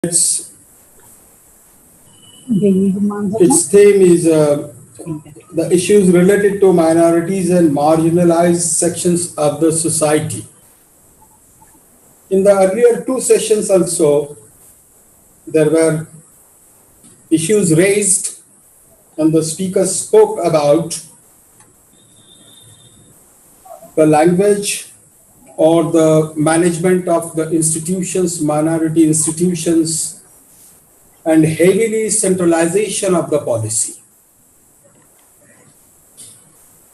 Its theme is the issues related to minorities and marginalized sections of the society. In the earlier two sessions also, there were issues raised and the speakers spoke about the language or the management of the institutions, minority institutions, and heavily centralization of the policy.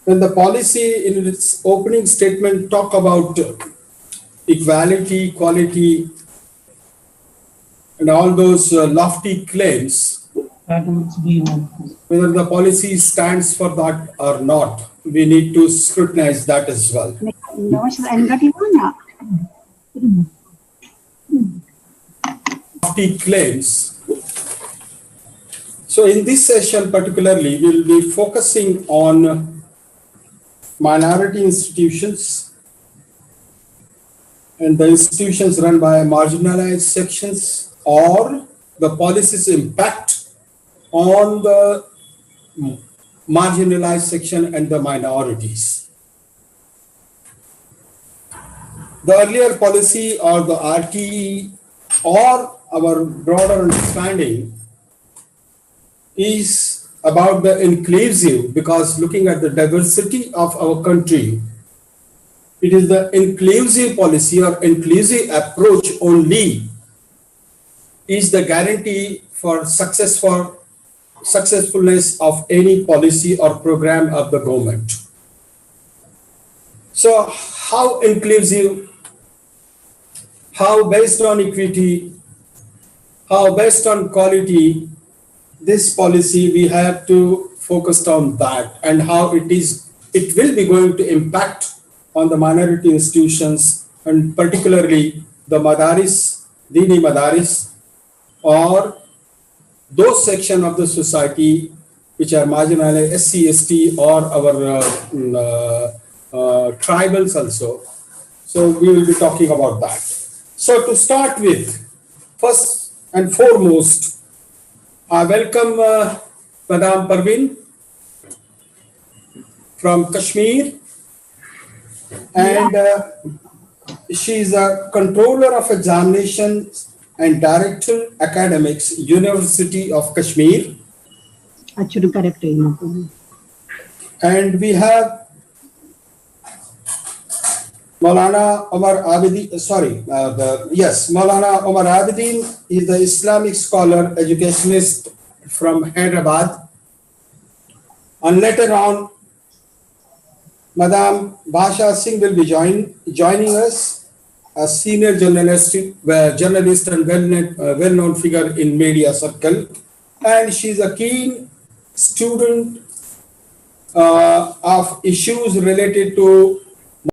When the policy in its opening statement talk about equality, equality, and all those lofty claims, whether the policy stands for that or not, we need to scrutinize that as well. Lofty claims. So in this session particularly, we will be focusing on minority institutions and the institutions run by marginalized sections or the policy's impact on the marginalized section and the minorities. The earlier policy or the RTE or our broader understanding is about the inclusive, because looking at the diversity of our country, it is the inclusive policy or inclusive approach only is the guarantee for successfulness of any policy or program of the government. So how inclusive, how based on equity, how based on quality, this policy we have to focus on that, and how it will be going to impact on the minority institutions and particularly the madaris, dini madaris, or those section of the society which are marginalized, SC, ST, or our tribals also. So we will be talking about that. So to start with, first and foremost, I welcome Madam Parveen from Kashmir, and she is a controller of examinations and director academics, University of Kashmir. And we have Maulana Omar Abedeen, Maulana Omar Abedeen is the Islamic scholar, educationist from Hyderabad. And later on, Madam Bhasha Singh will be joining us, a senior journalist and well-known figure in media circle. And she's a keen student of issues related to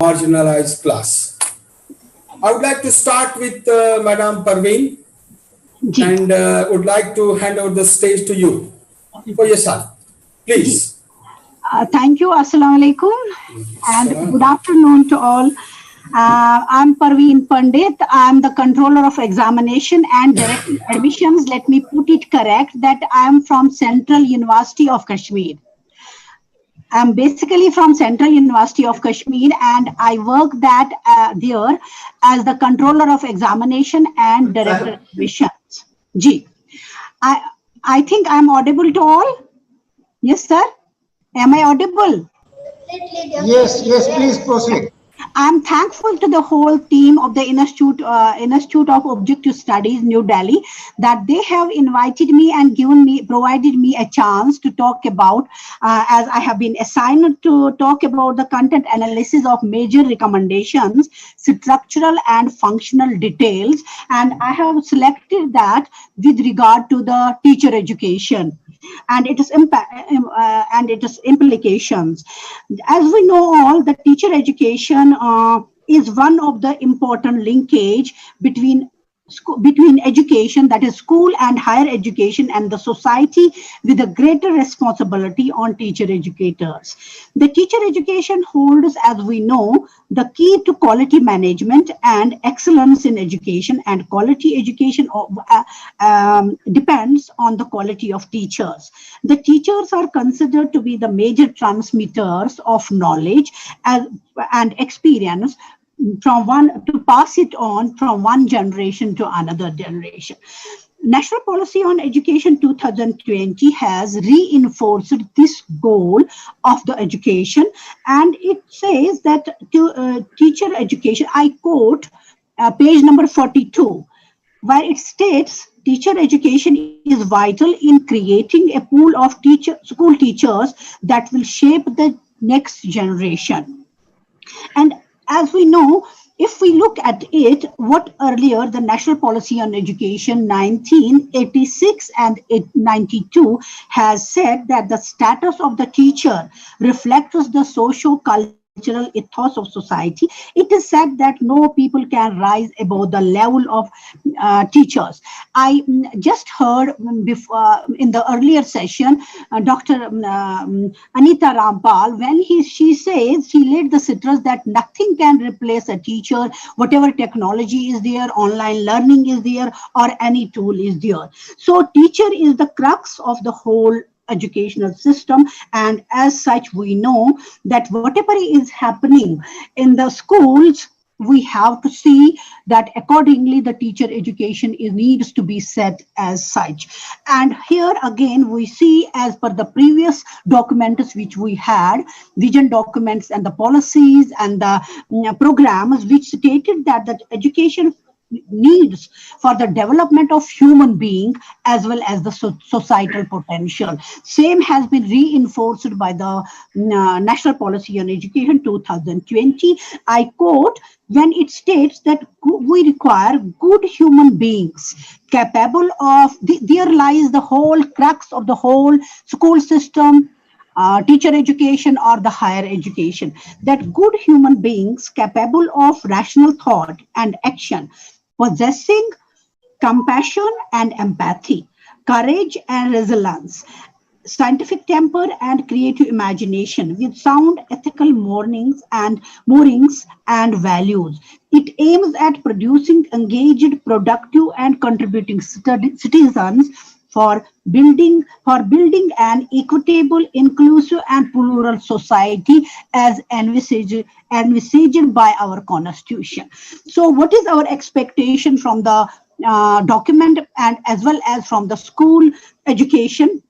marginalized class. I would like to start with Madam Parveen and would like to hand over the stage to you for yourself. Please. Thank you. Assalamu alaikum and good afternoon to all. I'm Parveen Pandit. I'm the controller of examination and direct admissions. Let me put it correct that I'm from Central University of Kashmir. I'm basically from Central University of Kashmir and I work there as the controller of examination and director admissions. I think I'm audible to all? Yes, sir? Am I audible? Yes, please proceed. I'm thankful to the whole team of the Institute of Objective Studies, New Delhi, that they have invited me and provided me a chance to talk about, as I have been assigned to talk about the content analysis of major recommendations, structural and functional details, and I have selected that with regard to the teacher education and its impact and its implications. As we know all, the teacher education is one of the important linkage between between education, that is school and higher education, and the society, with a greater responsibility on teacher educators. The teacher education holds, as we know, the key to quality management and excellence in education, and quality education depends on the quality of teachers. The teachers are considered to be the major transmitters of knowledge and experience, from one to pass it on from one generation to another generation. National Policy on Education 2020 has reinforced this goal of the education, and it says that teacher education, I quote page number 42, where it states teacher education is vital in creating a pool of school teachers that will shape the next generation. And as we know, if we look at it, what earlier the National Policy on Education 1986 and 92 has said that the status of the teacher reflects the socio-cultural ethos of society. It is said that no people can rise above the level of teachers. I just heard before, in the earlier session, Dr. Anita Rampal, when she says, she laid the citrus that nothing can replace a teacher, whatever technology is there, online learning is there, or any tool is there. So teacher is the crux of the whole educational system, and as such we know that whatever is happening in the schools, we have to see that accordingly the teacher education needs to be set as such. And here again we see, as per the previous documents which we had, vision documents and the policies and the programs, which stated that the education needs for the development of human being as well as the societal potential. Same has been reinforced by the National Policy on Education 2020. I quote, when it states that we require good human beings capable of, there lies the whole crux of the whole school system, teacher education or the higher education, that good human beings capable of rational thought and action, possessing compassion and empathy, courage and resilience, scientific temper and creative imagination, with sound ethical moorings and values. It aims at producing engaged, productive and contributing citizens for building an equitable, inclusive and plural society as envisaged by our constitution. So what is our expectation from the document and as well as from the school education?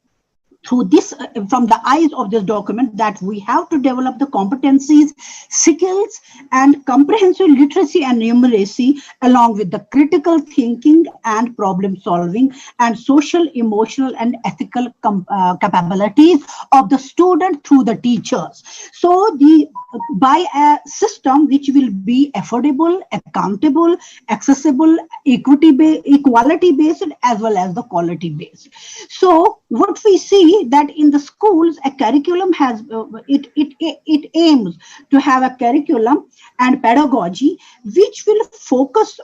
Through this, from the eyes of this document, that we have to develop the competencies, skills and comprehensive literacy and numeracy, along with the critical thinking and problem solving and social, emotional and ethical capabilities of the student through the teachers. So by a system which will be affordable, accountable, accessible, equality based as well as the quality based. So what we see that in the schools, a curriculum has it aims to have a curriculum and pedagogy which will focus,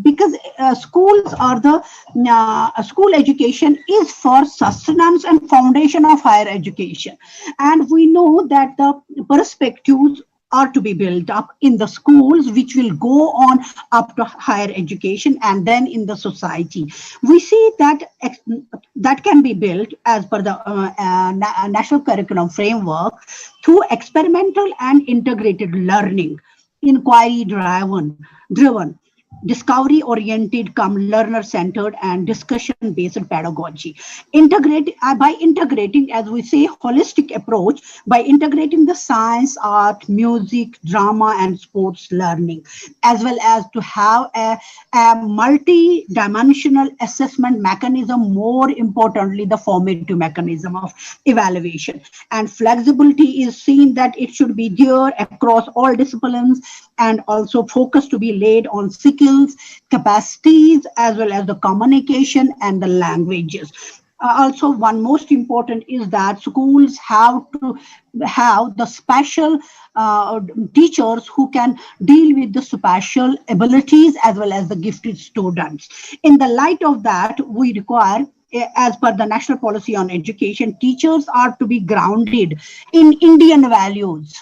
because schools are the school education is for sustenance and foundation of higher education, and we know that the perspectives are to be built up in the schools, which will go on up to higher education and then in the society. We see that that can be built as per the national curriculum framework through experimental and integrated learning, inquiry driven, discovery oriented, learner centered and discussion based pedagogy. By integrating, as we say, holistic approach, by integrating the science, art, music, drama and sports learning, as well as to have a multi-dimensional assessment mechanism, more importantly the formative mechanism of evaluation. And flexibility is seen that it should be there across all disciplines, and also focus to be laid on skills, capacities, as well as the communication and the languages. also one most important is that schools have to have the special teachers who can deal with the special abilities as well as the gifted students. In the light of that, we require, as per the national policy on education, teachers are to be grounded in Indian values,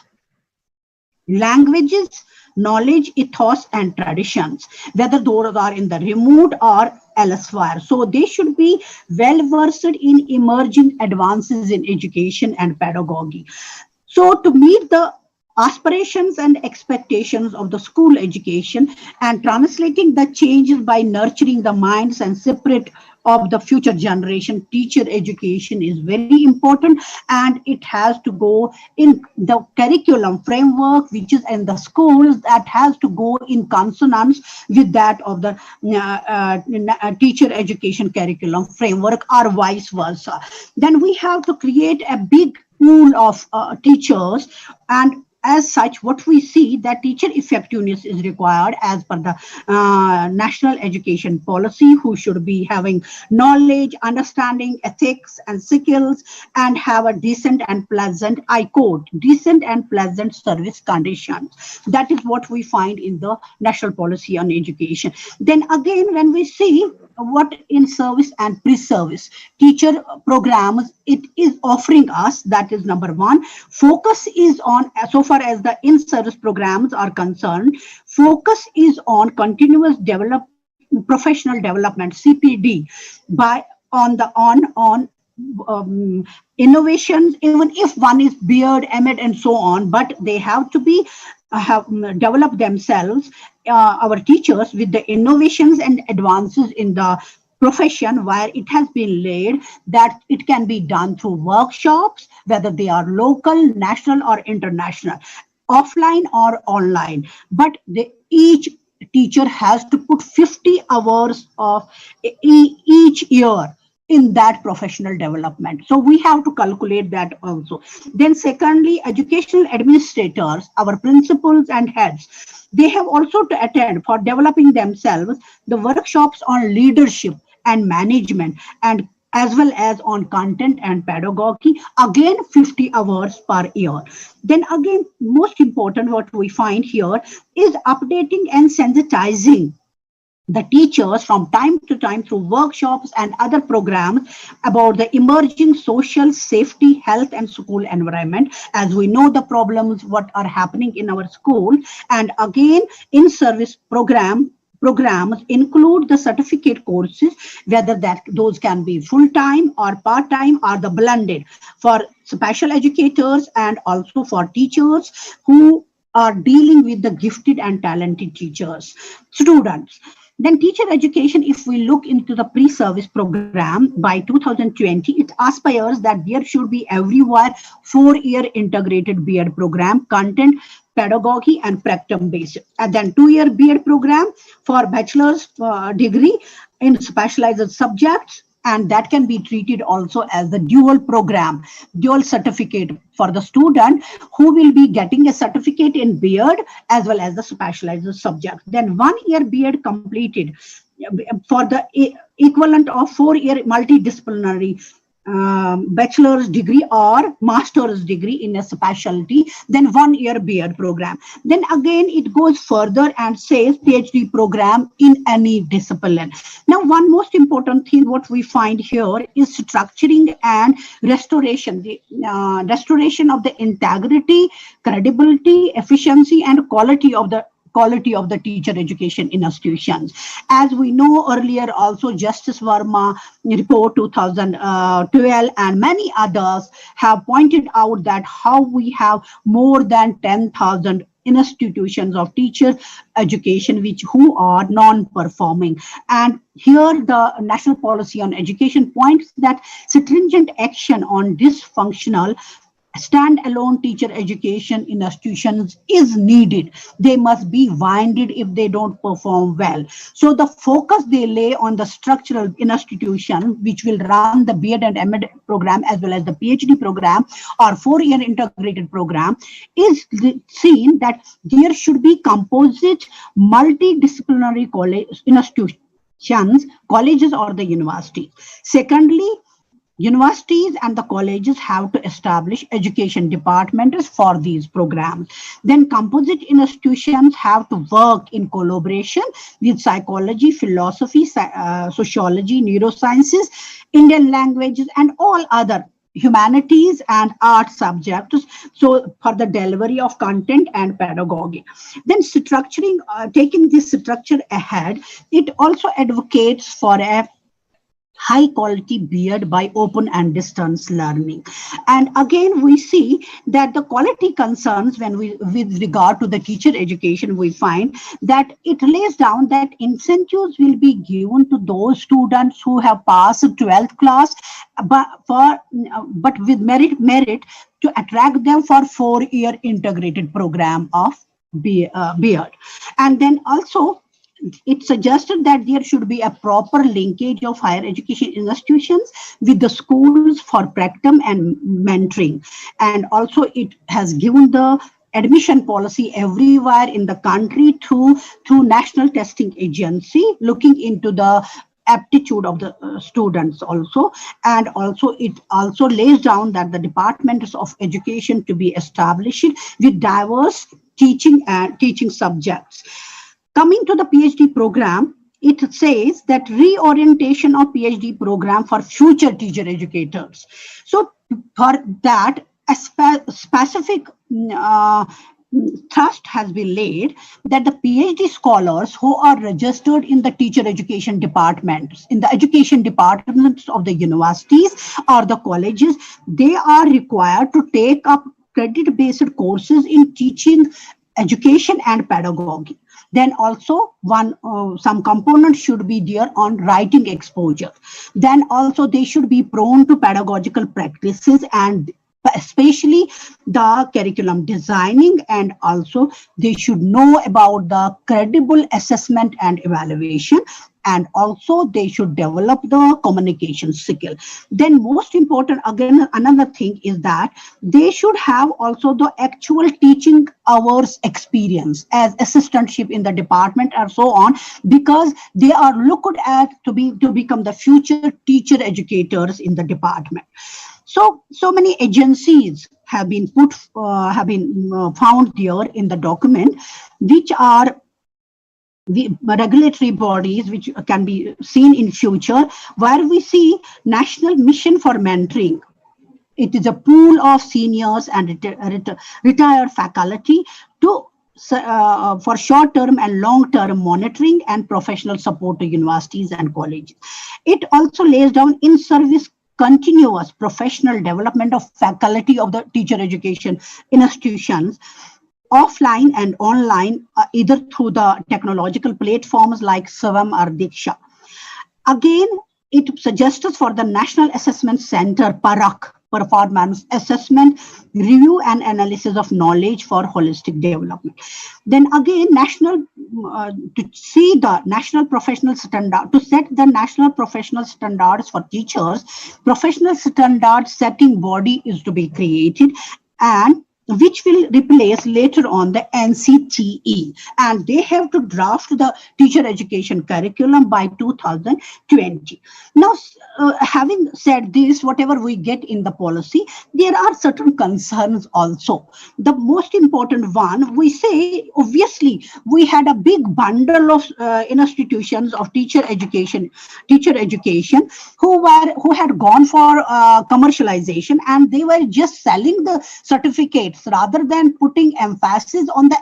languages, knowledge, ethos, and traditions, whether those are in the remote or elsewhere. So they should be well versed in emerging advances in education and pedagogy. So to meet the aspirations and expectations of the school education and translating the changes by nurturing the minds and spirit of the future generation, teacher education is very important, and it has to go in the curriculum framework which is in the schools, that has to go in consonance with that of the teacher education curriculum framework, or vice versa. Then we have to create a big pool of teachers, and as such, what we see that teacher effectiveness is required as per the national education policy, who should be having knowledge, understanding, ethics, and skills, and have a decent and pleasant, I quote, decent and pleasant service conditions. That is what we find in the national policy on education. Then again, when we see what in service and pre-service teacher programs it is offering us, that is number one. Focus is on, so far as the in-service programs are concerned, focus is on continuous professional development, CPD, by on the innovations, even if one is beard, MD, and so on, but they have to be have developed themselves, our teachers, with the innovations and advances in the profession, where it has been laid that it can be done through workshops, whether they are local, national, or international, offline or online. But each teacher has to put 50 hours of each year in that professional development. So we have to calculate that also. Then secondly, educational administrators, our principals and heads, they have also to attend for developing themselves the workshops on leadership and management, and as well as on content and pedagogy, again 50 hours per year. Then again, most important what we find here is updating and sensitizing the teachers from time to time through workshops and other programs about the emerging social, safety, health, and school environment. As we know the problems what are happening in our school, and again in service programs include the certificate courses, whether those can be full-time or part-time or the blended, for special educators and also for teachers who are dealing with the gifted and talented students. Then teacher education, if we look into the pre-service program by 2020, it aspires that there should be everywhere 4-year integrated B.Ed program, content, pedagogy, and practicum based. And then 2-year B.Ed program for bachelor's degree in specialized subjects, and that can be treated also as the dual program, dual certificate for the student who will be getting a certificate in B.Ed as well as the specialized subject. Then 1-year B.Ed completed for the equivalent of 4-year multidisciplinary bachelor's degree or master's degree in a specialty, then 1-year B.Ed program. Then again it goes further and says PhD program in any discipline. Now one most important thing what we find here is structuring and restoration, the restoration of the integrity, credibility, efficiency, and quality of the teacher education institutions. As we know earlier also, Justice Verma report 2012 and many others have pointed out that how we have more than 10,000 institutions of teacher education who are non-performing. And here the national policy on education points that stringent action on dysfunctional standalone teacher education institutions is needed. They must be winded if they don't perform well. So the focus they lay on the structural institution which will run the B.Ed and M.Ed program as well as the PhD program or 4-year integrated program is seen that there should be composite multidisciplinary college institutions, colleges or the university. Secondly, Universities and the colleges have to establish education departments for these programs. Then composite institutions have to work in collaboration with psychology, philosophy, sociology, neurosciences, Indian languages, and all other humanities and art subjects, so for the delivery of content and pedagogy. Then structuring, taking this structure ahead, it also advocates for a high quality beard by open and distance learning. And again, we see that the quality concerns when we, with regard to the teacher education, we find that it lays down that incentives will be given to those students who have passed 12th class, but with merit to attract them for 4-year integrated program of beard. And then also it suggested that there should be a proper linkage of higher education institutions with the schools for practicum and mentoring. And also it has given the admission policy everywhere in the country through National Testing Agency, looking into the aptitude of the students also. And also it also lays down that the departments of education to be established with diverse teaching subjects. Coming to the PhD program, it says that reorientation of PhD program for future teacher educators. So for that, a specific thrust has been laid that the PhD scholars who are registered in the teacher education departments, in the education departments of the universities or the colleges, they are required to take up credit-based courses in teaching, education and pedagogy. Then also some components should be there on writing exposure. Then also they should be prone to pedagogical practices and especially the curriculum designing, and also they should know about the credible assessment and evaluation, and also they should develop the communication skill. Then most important, again, another thing is that they should have also the actual teaching hours experience as assistantship in the department and so on, because they are looked at to become the future teacher educators in the department. So many agencies have been found there in the document, which are the regulatory bodies which can be seen in future, where we see National Mission for Mentoring. It is a pool of seniors and retired faculty to for short-term and long-term monitoring and professional support to universities and colleges. It also lays down in-service continuous professional development of faculty of the teacher education institutions, offline and online, either through the technological platforms like Swam or Diksha. Again, it suggests for the National Assessment Center, PARAK, Performance Assessment, Review and Analysis of Knowledge for Holistic Development. Then again, to see the national professional standard, to set the national professional standards for teachers, professional standard setting body is to be created, and which will replace later on the NCTE, and they have to draft the teacher education curriculum by 2020. Now, having said this, whatever we get in the policy, there are certain concerns also. The most important one, we say, obviously, we had a big bundle of institutions of teacher education who had gone for commercialization, and they were just selling the certificates rather than putting emphasis on the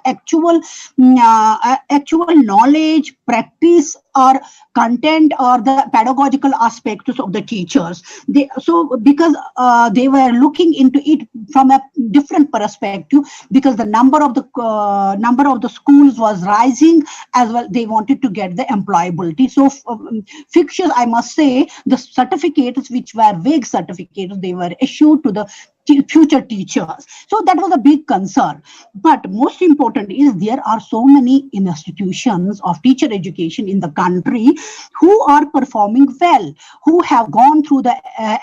actual knowledge, practice, or content, or the pedagogical aspects of the teachers. Because they were looking into it from a different perspective, because the number of the schools was rising as well. They wanted to get the employability. So fictitious, I must say, the certificates which were vague certificates, they were issued to the future teachers. So that was a big concern. But most important is there are so many institutions of teacher education in the country who are performing well, who have gone through the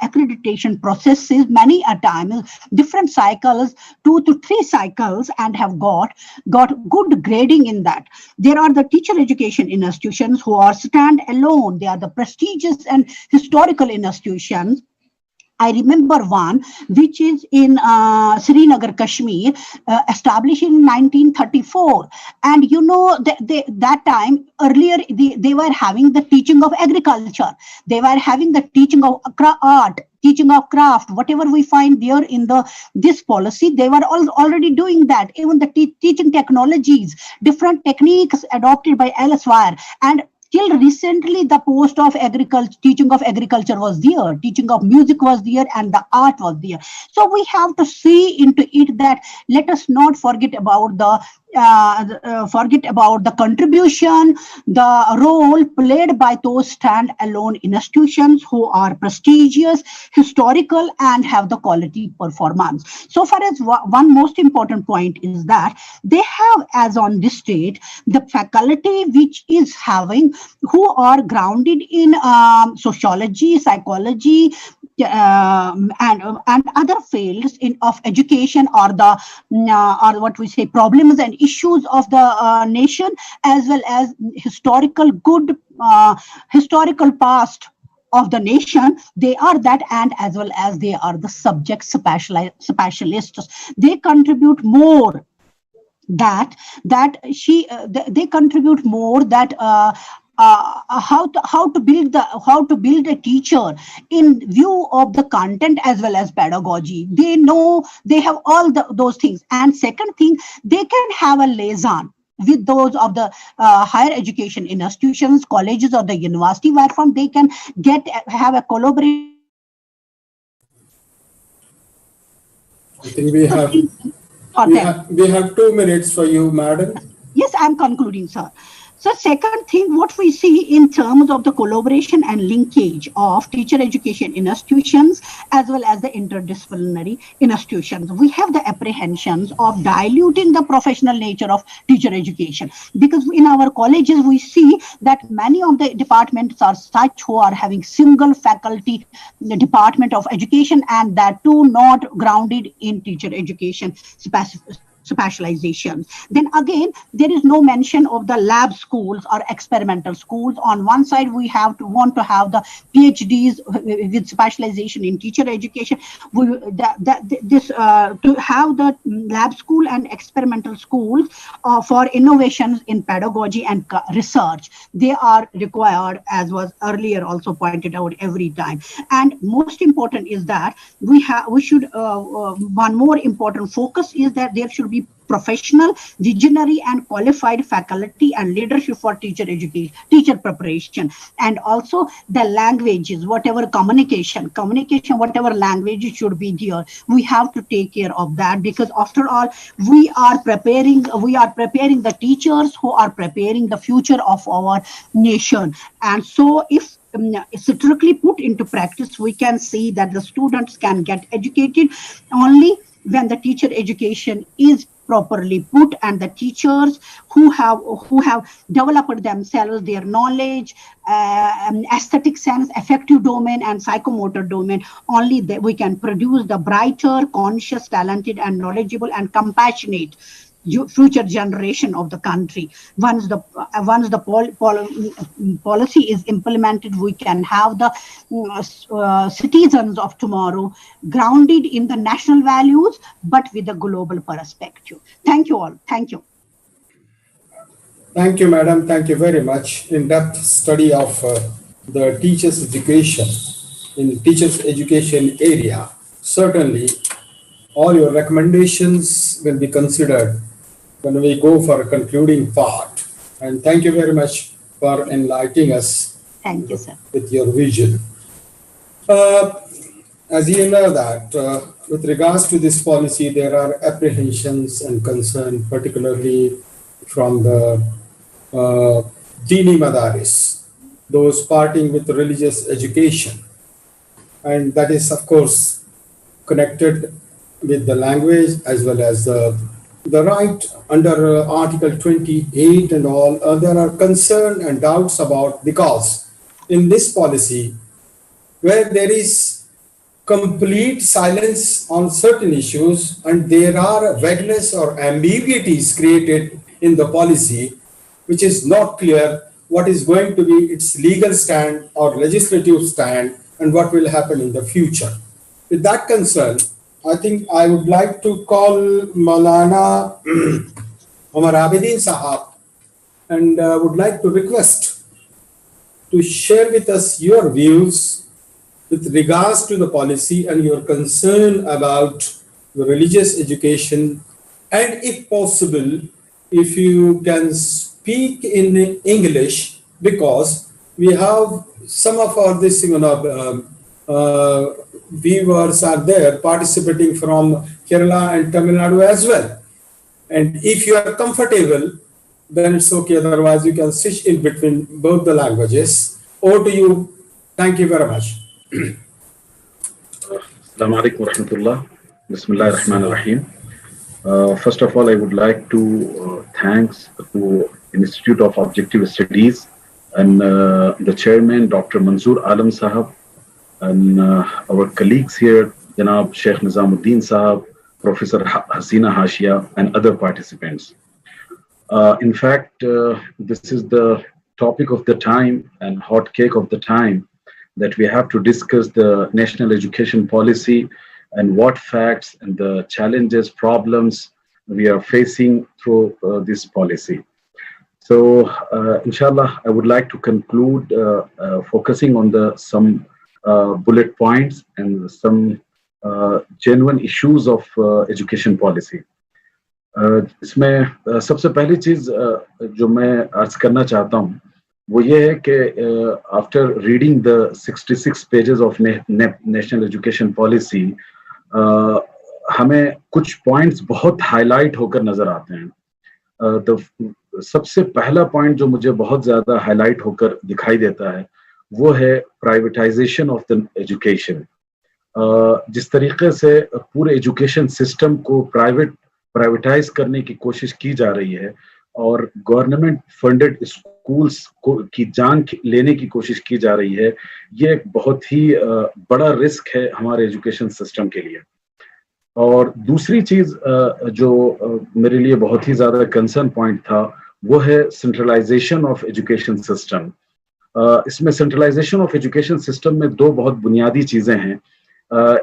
accreditation processes many a time, different cycles, 2 to 3 cycles, and have got good grading in that. There are the teacher education institutions who are stand alone. They are the prestigious and historical institutions I remember one which is in Srinagar, Kashmir, established in 1934. And you know, that time earlier they were having the teaching of agriculture, they were having the teaching of art, teaching of craft, whatever we find there in this policy, they were already doing that. Even the teaching technologies, different techniques adopted by elsewhere. And till recently, the post of agriculture, teaching of agriculture was there, teaching of music was there, and the art was there. So we have to see into it that let us not forget about the contribution, the role played by those stand-alone institutions who are prestigious, historical, and have the quality performance. So far as one most important point is that they have, as on this state, the faculty which is having, who are grounded in sociology, psychology, and other fields of education, or what we say problems and issues of the nation, as well as historical past of the nation. They are that, and as well as they are the subject specialists. They contribute more they contribute more that how to build a teacher in view of the content as well as pedagogy. They know, they have all those things. And second thing, they can have a liaison with those of the higher education institutions, colleges, or the university, where from they can have a collaboration. I think we have 2 minutes for you, madam. Yes, I'm concluding, sir. So second thing, what we see in terms of the collaboration and linkage of teacher education institutions as well as the interdisciplinary institutions, we have the apprehensions of diluting the professional nature of teacher education, because in our colleges we see that many of the departments are such who are having single faculty department of education, and that too not grounded in teacher education specialization. Then again, there is no mention of the lab schools or experimental schools. On one side, we want to have the PhDs with specialization in teacher education. To have the lab school and experimental schools for innovations in pedagogy and research, they are required, as was earlier also pointed out, every time. And most important is that one more important focus is that there should be professional, visionary, and qualified faculty and leadership for teacher education, teacher preparation, and also the languages, whatever communication, whatever languages should be there. We have to take care of that, because after all, we are preparing the teachers who are preparing the future of our nation. And so if strictly put into practice, we can see that the students can get educated only when the teacher education is properly put, and the teachers who have developed themselves, their knowledge, aesthetic sense, affective domain, and psychomotor domain, only we can produce the brighter, conscious, talented, and knowledgeable and compassionate future generation of the country. Once the policy is implemented, we can have the citizens of tomorrow grounded in the national values, but with a global perspective. Thank you all. Thank you. Thank you, madam. Thank you very much. In-depth study of the teachers' education in teachers' education area. Certainly, all your recommendations will be considered when we go for a concluding part. And thank you very much for enlightening us. Thank you, sir. With your vision. As you know that with regards to this policy, there are apprehensions and concern, particularly from the Dini Madaris, those parting with religious education. And that is, of course, connected with the language as well as the right under Article 28 and all. There are concern and doubts about, because in this policy, where there is complete silence on certain issues and there are vagueness or ambiguities created in the policy, which is not clear what is going to be its legal stand or legislative stand and what will happen in the future. with that concern, I think I would like to call Maulana Omar Abedeen Sahab and would like to request to share with us your views with regards to the policy and your concern about the religious education, and if possible, if you can speak in English, because we have some of our viewers are there participating from Kerala and Tamil Nadu as well. And if you are comfortable, then it's okay. Otherwise, you can switch in between both the languages. Over to you. Thank you very much. Assalamu alaikum wa rahmatullah. Bismillah ar-Rahman ar-Rahim. First of all, I would like to thanks to Institute of Objective Studies and the chairman, Dr. Manzoor Alam Sahab, and our colleagues here, Janab Sheikh Nizamuddin Sahab, Professor Hasina Hashia, and other participants. In fact, this is the topic of the time and hot cake of the time, that we have to discuss the national education policy and what facts and the challenges, problems we are facing through this policy. So, inshallah, I would like to conclude focusing on some bullet points and some genuine issues of education policy. इसमें सबसे पहली चीज जो मैं अर्ज करना चाहता हूँ वो ये है कि after reading the 66 pages of national education policy हमें कुछ पॉइंट्स बहुत हाईलाइट होकर नजर आते हैं। तो सबसे पहला पॉइंट जो मुझे बहुत ज्यादा हाईलाइट होकर दिखाई देता है वो है प्राइवेटाइजेशन ऑफ द एजुकेशन। जिस तरीके से पूरे एजुकेशन सिस्टम को प्राइवेटाइज करने की कोशिश की जा रही है और गवर्नमेंट फंडेड स्कूल्स की जान लेने की कोशिश की जा रही है, ये एक बहुत ही बड़ा रिस्क है हमारे एजुकेशन सिस्टम के लिए। और दूसरी चीज जो मेरे लिए बहुत ही ज्यादा कंसर्न पॉइंट था वो है सेंट्रलाइजेशन ऑफ एजुकेशन सिस्टम। इसमें सेंट्रलाइजेशन ऑफ एजुकेशन सिस्टम में दो बहुत बुनियादी चीजें हैं।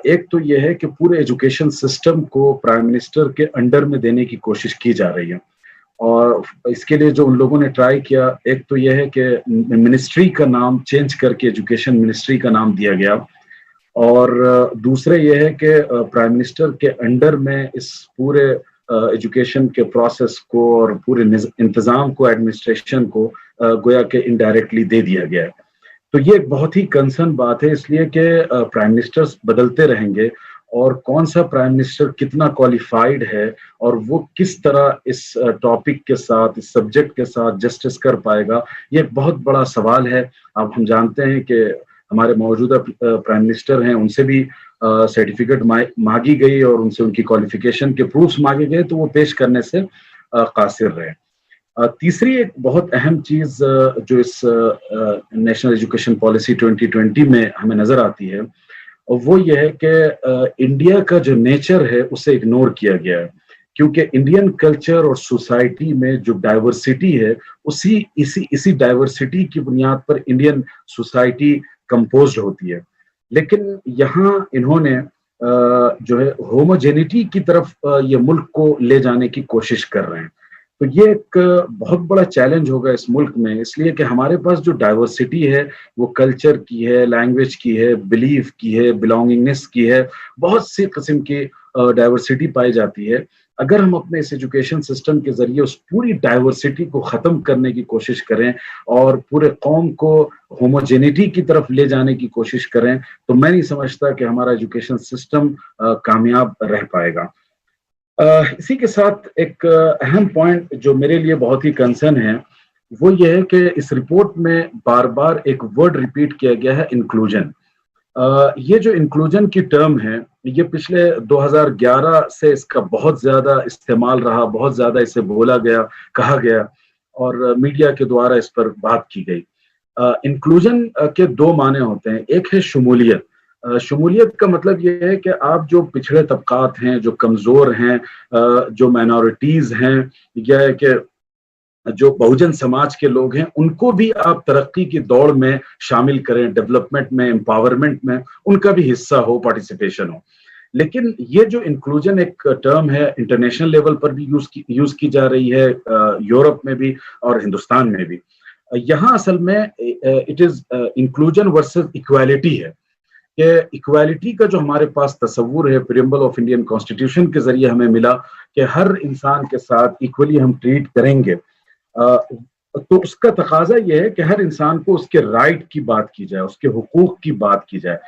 एक तो यह है कि पूरे एजुकेशन सिस्टम को प्राइम मिनिस्टर के अंडर में देने की कोशिश की जा रही है, और इसके लिए जो उन लोगों ने ट्राई किया, एक तो यह है कि मिनिस्ट्री का नाम चेंज करके एजुकेशन मिनिस्ट्री का नाम दिया गया, और दूसरा यह है कि प्राइम मिनिस्टर के अंडर में इस पूरे एजुकेशन के प्रोसेस को और पूरे इंतजाम को, एडमिनिस्ट्रेशन को गोया के इनडायरेक्टली दे दिया गया है। तो ये एक बहुत ही कंसर्न बात है, इसलिए कि प्राइम मिनिस्टर्स बदलते रहेंगे और कौन सा प्राइम मिनिस्टर कितना क्वालिफाइड है और वो किस तरह इस टॉपिक के साथ, इस सब्जेक्ट के साथ जस्टिस कर पाएगा, ये एक बहुत बड़ा सवाल है। अब हम जानते हैं कि हमारे मौजूदा प्राइम मिनिस्टर हैं, उनसे भी सर्टिफिकेट मांगी गई और उनसे उनकी क्वालिफिकेशन के प्रूफ्स मांगे गए, तो वो पेश करने से कासिर रहे। तीसरी एक बहुत अहम चीज जो इस नेशनल एजुकेशन पॉलिसी 2020 में हमें नजर आती है वो ये है कि इंडिया का जो नेचर है उसे इग्नोर किया गया है, क्योंकि इंडियन कल्चर और सोसाइटी में जो डाइवर्सिटी है इसी डाइवर्सिटी की बुनियाद पर इंडियन सोसाइटी कंपोज्ड होती है। लेकिन यहाँ इन्होंने जो है होमोजेनिटी की तरफ ये मुल्क को ले जाने की कोशिश कर रहे हैं। तो ये एक बहुत बड़ा चैलेंज होगा इस मुल्क में, इसलिए कि हमारे पास जो डाइवर्सिटी है वो कल्चर की है, लैंग्वेज की है, बिलीफ की है, बिलोंगिंगनेस की है, बहुत सी किस्म की डाइवर्सिटी पाई जाती है। अगर हम अपने इस एजुकेशन सिस्टम के जरिए उस पूरी डाइवर्सिटी को खत्म करने की कोशिश करें और पूरे कौम को होमोजेनिटी की तरफ ले जाने की कोशिश करें, तो मैं नहीं समझता कि हमारा एजुकेशन सिस्टम कामयाब रह पाएगा। इसी के साथ एक अहम पॉइंट जो मेरे लिए बहुत ही कंसर्न है वो ये है कि इस रिपोर्ट में बार बार एक वर्ड रिपीट किया गया है, इंक्लूजन। ये जो इंक्लूजन की टर्म है ये पिछले 2011 से इसका बहुत ज्यादा इस्तेमाल रहा, बहुत ज्यादा इसे बोला गया, कहा गया और मीडिया के द्वारा इस पर बात की गई। इंक्लूजन के दो माने होते हैं, एक है शमूलियत। शमूलियत का मतलब ये है कि आप जो पिछड़े तबकात हैं, जो कमजोर हैं, जो माइनॉरिटीज हैं, या कि جو बहुजन समाज के लोग हैं उनको भी आप तरक्की की दौड़ में शामिल करें, डेवलपमेंट में, एम्पावरमेंट में उनका भी हिस्सा हो, पार्टिसिपेशन हो। लेकिन ये जो इंक्लूजन एक टर्म है इंटरनेशनल लेवल पर भी यूज की जा रही है, यूरोप में भी और हिंदुस्तान में भी। यहाँ असल में it is inclusion versus equality है कि इक्वालिटी का जो हमारे पास तस्वुर है प्रीएम्बल ऑफ इंडियन कॉन्स्टिट्यूशन के जरिए हमें मिला कि हर इंसान के साथ इक्वली हम ट्रीट करेंगे, तो उसका तकाजा यह है कि हर इंसान को उसके राइट की बात की जाए, उसके हुकूक की बात की जाए।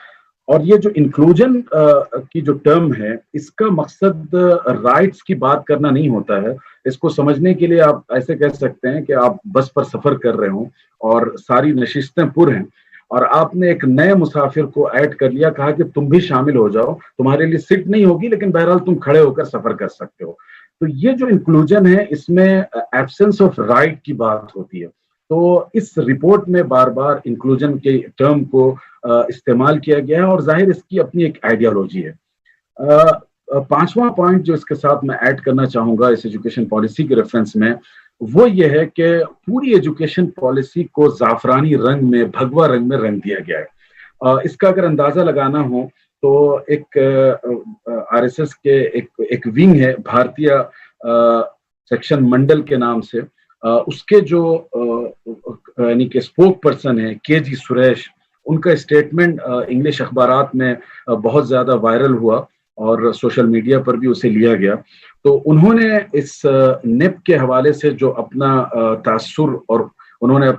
और ये जो इंक्लूजन की जो टर्म है इसका मकसद राइट्स की बात करना नहीं होता है। इसको समझने के लिए आप ऐसे कह सकते हैं कि आप बस पर सफर कर रहे हो और सारी नशिस्तें पुर हैं और आपने एक नए मुसाफिर को ऐड कर लिया, कहा कि तुम भी शामिल हो जाओ, तुम्हारे लिए सीट नहीं होगी लेकिन बहरहाल तुम खड़े होकर सफर कर सकते हो। तो ये जो इंक्लूजन है इसमें एब्सेंस ऑफ राइट की बात होती है। तो इस रिपोर्ट में बार बार इंक्लूजन के टर्म को इस्तेमाल किया गया है और जाहिर इसकी अपनी एक आइडियोलॉजी है। पांचवा पॉइंट जो इसके साथ मैं ऐड करना चाहूंगा इस एजुकेशन पॉलिसी के रेफरेंस में, वो ये है कि पूरी एजुकेशन पॉलिसी को जाफरानी रंग में, भगवा रंग में रंग दिया गया है। इसका अगर अंदाजा लगाना हो तो एक आरएसएस के एक विंग है भारतीय सेक्शन मंडल के नाम से, उसके जो यानी कि स्पोक पर्सन है केजी सुरेश, उनका स्टेटमेंट इंग्लिश अखबारात में बहुत ज्यादा वायरल हुआ और सोशल मीडिया पर भी उसे लिया गया। तो उन्होंने इस नेप के हवाले से जो अपना तासुर और उन्होंने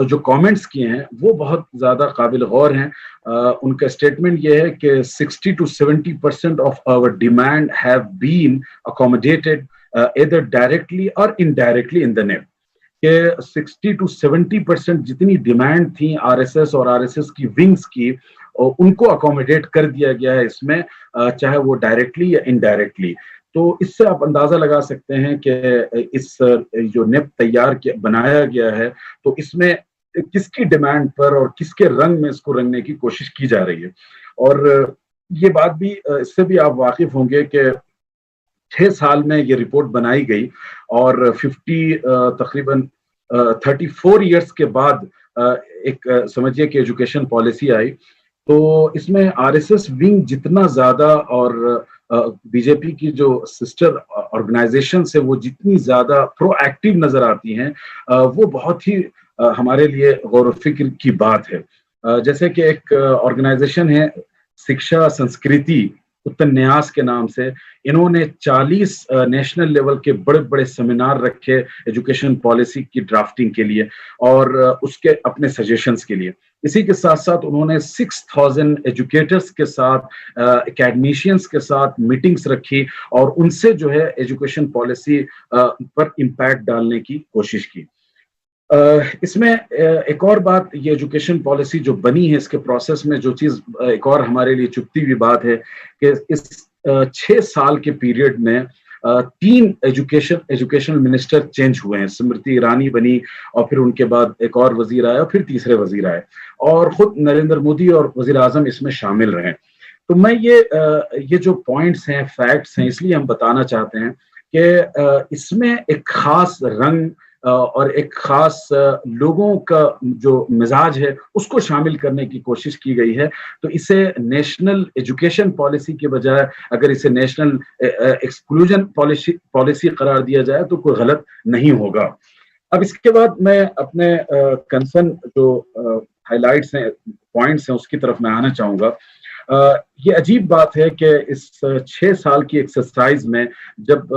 जो कमेंट्स किए हैं वो बहुत ज्यादा काबिल गौर हैं। उनका स्टेटमेंट ये है कि 60 to 70% of our demand have been accommodated either directly or indirectly in the NEP, कि 60 to 70% जितनी डिमांड थी आरएसएस और आरएसएस की विंग्स की उनको अकोमोडेट कर दिया गया है इसमें, चाहे वो डायरेक्टली या इनडायरेक्टली। तो इससे आप अंदाजा लगा सकते हैं कि इस जो नेप बनाया गया है तो इसमें किसकी डिमांड पर और किसके रंग में इसको रंगने की कोशिश की जा रही है। और ये बात भी इससे भी आप वाकिफ होंगे कि 6 साल में ये रिपोर्ट बनाई गई और तकरीबन 34 इयर्स के बाद एक समझिए कि एजुकेशन पॉलिसी आई। तो इसमें आरएसएस विंग जितना ज्यादा और बीजेपी की जो सिस्टर ऑर्गेनाइजेशन है वो जितनी ज्यादा प्रोएक्टिव नजर आती हैं, वो बहुत ही हमारे लिए गौर व फिक्र की बात है। जैसे कि एक ऑर्गेनाइजेशन है शिक्षा संस्कृति उत्तरन्यास के नाम से, इन्होंने 40 नेशनल लेवल के बड़े बड़े सेमिनार रखे एजुकेशन पॉलिसी की ड्राफ्टिंग के लिए और उसके अपने सजेशंस के लिए। इसी के साथ साथ उन्होंने 6000 एजुकेटर्स के साथ, एकेडमिशियंस के साथ मीटिंग्स रखी और उनसे जो है एजुकेशन पॉलिसी पर इम्पैक्ट डालने की कोशिश की। इसमें एक और बात, ये एजुकेशन पॉलिसी जो बनी है इसके प्रोसेस में जो चीज एक और हमारे लिए चुभती हुई बात है कि इस 6 साल के पीरियड में 3 एजुकेशनल मिनिस्टर चेंज हुए हैं। स्मृति ईरानी बनी और फिर उनके बाद एक और वजीर आया और फिर तीसरे वजीर आए और खुद नरेंद्र मोदी और वजीर आजम इसमें शामिल रहे। तो मैं ये जो पॉइंट्स हैं, फैक्ट्स हैं, इसलिए हम बताना चाहते हैं कि इसमें एक खास रंग और एक खास लोगों का जो मिजाज है उसको शामिल करने की कोशिश की गई है। तो इसे नेशनल एजुकेशन पॉलिसी के बजाय अगर इसे नेशनल एक्सक्लूजन पॉलिसी करार दिया जाए तो कोई गलत नहीं होगा। अब इसके बाद मैं अपने कंसर्न जो हाइलाइट्स हैं, पॉइंट्स हैं, उसकी तरफ मैं आना चाहूंगा। ये अजीब बात है कि इस 6 साल की एक्सरसाइज में जब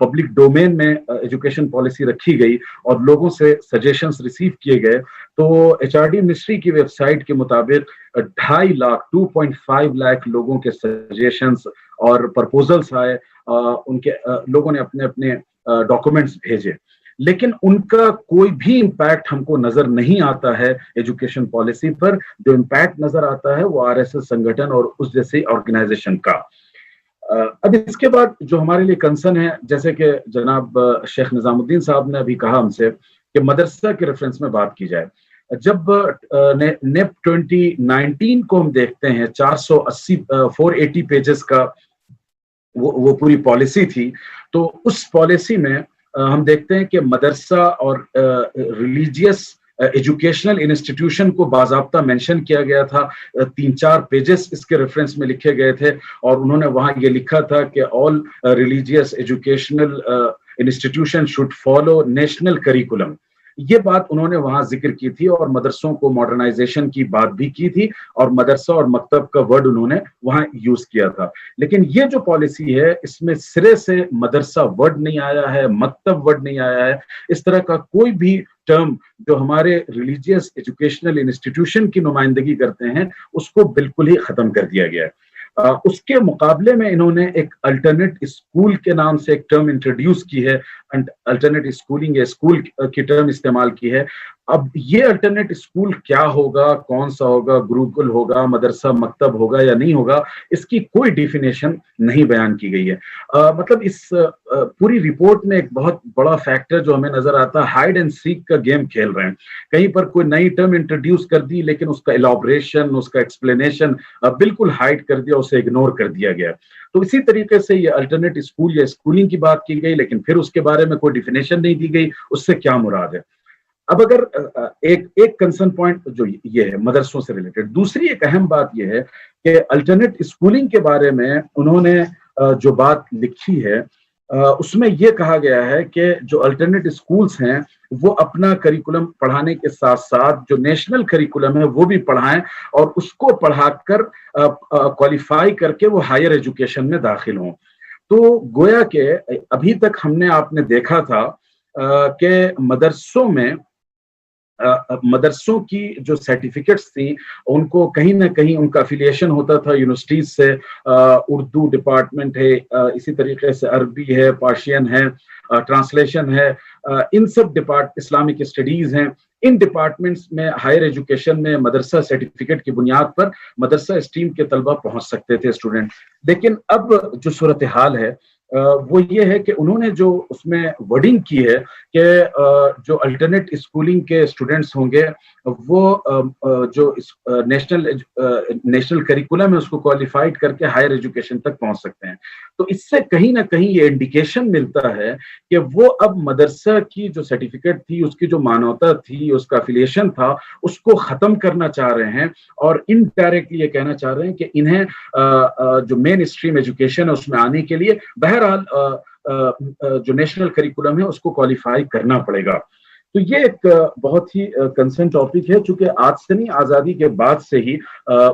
पब्लिक डोमेन में एजुकेशन पॉलिसी रखी गई और लोगों से सजेशंस रिसीव किए गए तो एचआरडी मिनिस्ट्री की वेबसाइट के मुताबिक 2.5 लाख 2.5 लाख लोगों के सजेशंस और प्रपोजल्स आए। उनके लोगों ने अपने अपने डॉक्यूमेंट्स भेजे, लेकिन उनका कोई भी इम्पैक्ट हमको नजर नहीं आता है एजुकेशन पॉलिसी पर। जो इम्पैक्ट नजर आता है वो आरएसएस संगठन और उस जैसे ऑर्गेनाइजेशन का। अब इसके बाद जो हमारे लिए कंसर्न है, जैसे कि जनाब शेख निजामुद्दीन साहब ने अभी कहा हमसे कि मदरसा के रेफरेंस में बात की जाए। जब नेप 2019 को हम देखते हैं 480 पेजेस का वो पूरी पॉलिसी थी, तो उस पॉलिसी में ہم دیکھتے ہیں کہ مدرسہ اور ریلیجیس ایجوکیشنل انسٹیٹیوشن کو باضابطہ مینشن کیا گیا تھا, 3-4 پیجز اس کے ریفرنس میں لکھے گئے تھے, اور انہوں نے وہاں یہ لکھا تھا کہ all religious educational institution should follow national curriculum. یہ بات انہوں نے وہاں ذکر کی تھی, اور مدرسوں کو ماڈرنائزیشن کی بات بھی کی تھی, اور مدرسہ اور مکتب کا ورڈ انہوں نے وہاں یوز کیا تھا. لیکن یہ جو پالیسی ہے اس میں سرے سے مدرسہ ورڈ نہیں آیا ہے, مکتب ورڈ نہیں آیا ہے. اس طرح کا کوئی بھی ٹرم جو ہمارے ریلیجیس ایجوکیشنل انسٹیٹیوشن کی نمائندگی کرتے ہیں اس کو بالکل ہی ختم کر دیا گیا ہے. اس کے مقابلے میں انہوں نے ایک الٹرنیٹ اسکول کے نام سے ایک ٹرم انٹروڈیوس کی ہے, الٹرنیٹ اسکولنگ یا اسکول کی ٹرم استعمال کی ہے. اب یہ الٹرنیٹ اسکول کیا ہوگا, کون سا ہوگا, گروکل ہوگا, مدرسہ مکتب ہوگا یا نہیں ہوگا, اس کی کوئی ڈیفینیشن نہیں بیان کی گئی ہے. مطلب اس پوری رپورٹ میں ایک بہت بڑا فیکٹر جو ہمیں نظر آتا ہے, ہائیڈ اینڈ سیک کا گیم کھیل رہے ہیں. کہیں پر کوئی نئی ٹرم انٹروڈیوس کر دی لیکن اس کا ایلابریشن, اس کا ایکسپلینیشن بالکل ہائڈ کر دیا, اسے اگنور کر دیا گیا. تو اسی طریقے سے یہ الٹرنیٹ اسکول یا اسکولنگ کی بات کی گئی لیکن پھر اس کے بارے میں کوئی ڈیفینیشن نہیں دی گئی, اس سے کیا مراد ہے. اب اگر ایک کنسرن پوائنٹ جو یہ ہے مدرسوں سے ریلیٹڈ, دوسری ایک اہم بات یہ ہے کہ الٹرنیٹ اسکولنگ کے بارے میں انہوں نے جو بات لکھی ہے اس میں یہ کہا گیا ہے کہ جو الٹرنیٹ اسکولز ہیں وہ اپنا کریکولم پڑھانے کے ساتھ ساتھ جو نیشنل کریکولم ہے وہ بھی پڑھائیں, اور اس کو پڑھا کر کوالیفائی کر کے وہ ہائر ایجوکیشن میں داخل ہوں. تو گویا کہ ابھی تک آپ نے دیکھا تھا کہ مدرسوں کی جو سرٹیفکیٹس تھیں ان کو کہیں نہ کہیں ان کا افیلیشن ہوتا تھا یونیورسٹیز سے. اردو ڈپارٹمنٹ ہے, اسی طریقے سے عربی ہے, پارشین ہے, ٹرانسلیشن ہے, ان سب اسلامک اسٹڈیز ہیں. ان ڈپارٹمنٹس میں ہائر ایجوکیشن میں مدرسہ سرٹیفکیٹ کی بنیاد پر مدرسہ اسٹریم کے طلبہ پہنچ سکتے تھے اسٹوڈنٹ. لیکن اب جو صورتحال ہے وہ یہ ہے کہ انہوں نے جو اس میں ورڈنگ کی ہے کہ جو الٹرنیٹ اسکولنگ کے اسٹوڈنٹس ہوں گے وہ جو نیشنل کریکولم ہے اس کو کوالیفائڈ کر کے ہائر ایجوکیشن تک پہنچ سکتے ہیں. تو اس سے کہیں نہ کہیں یہ انڈیکیشن ملتا ہے کہ وہ اب مدرسہ کی جو سرٹیفکیٹ تھی, اس کی جو مانوتا تھی, اس کا افیلیشن تھا, اس کو ختم کرنا چاہ رہے ہیں, اور انڈائریکٹلی یہ کہنا چاہ رہے ہیں کہ انہیں جو مین اسٹریم ایجوکیشن ہے اس میں آنے کے لیے بہرحال جو نیشنل کریکولم ہے اس کو کوالیفائی کرنا پڑے گا. تو یہ ایک بہت ہی کنسرن ٹاپک ہے, چونکہ آج سے نہیں آزادی کے بعد سے ہی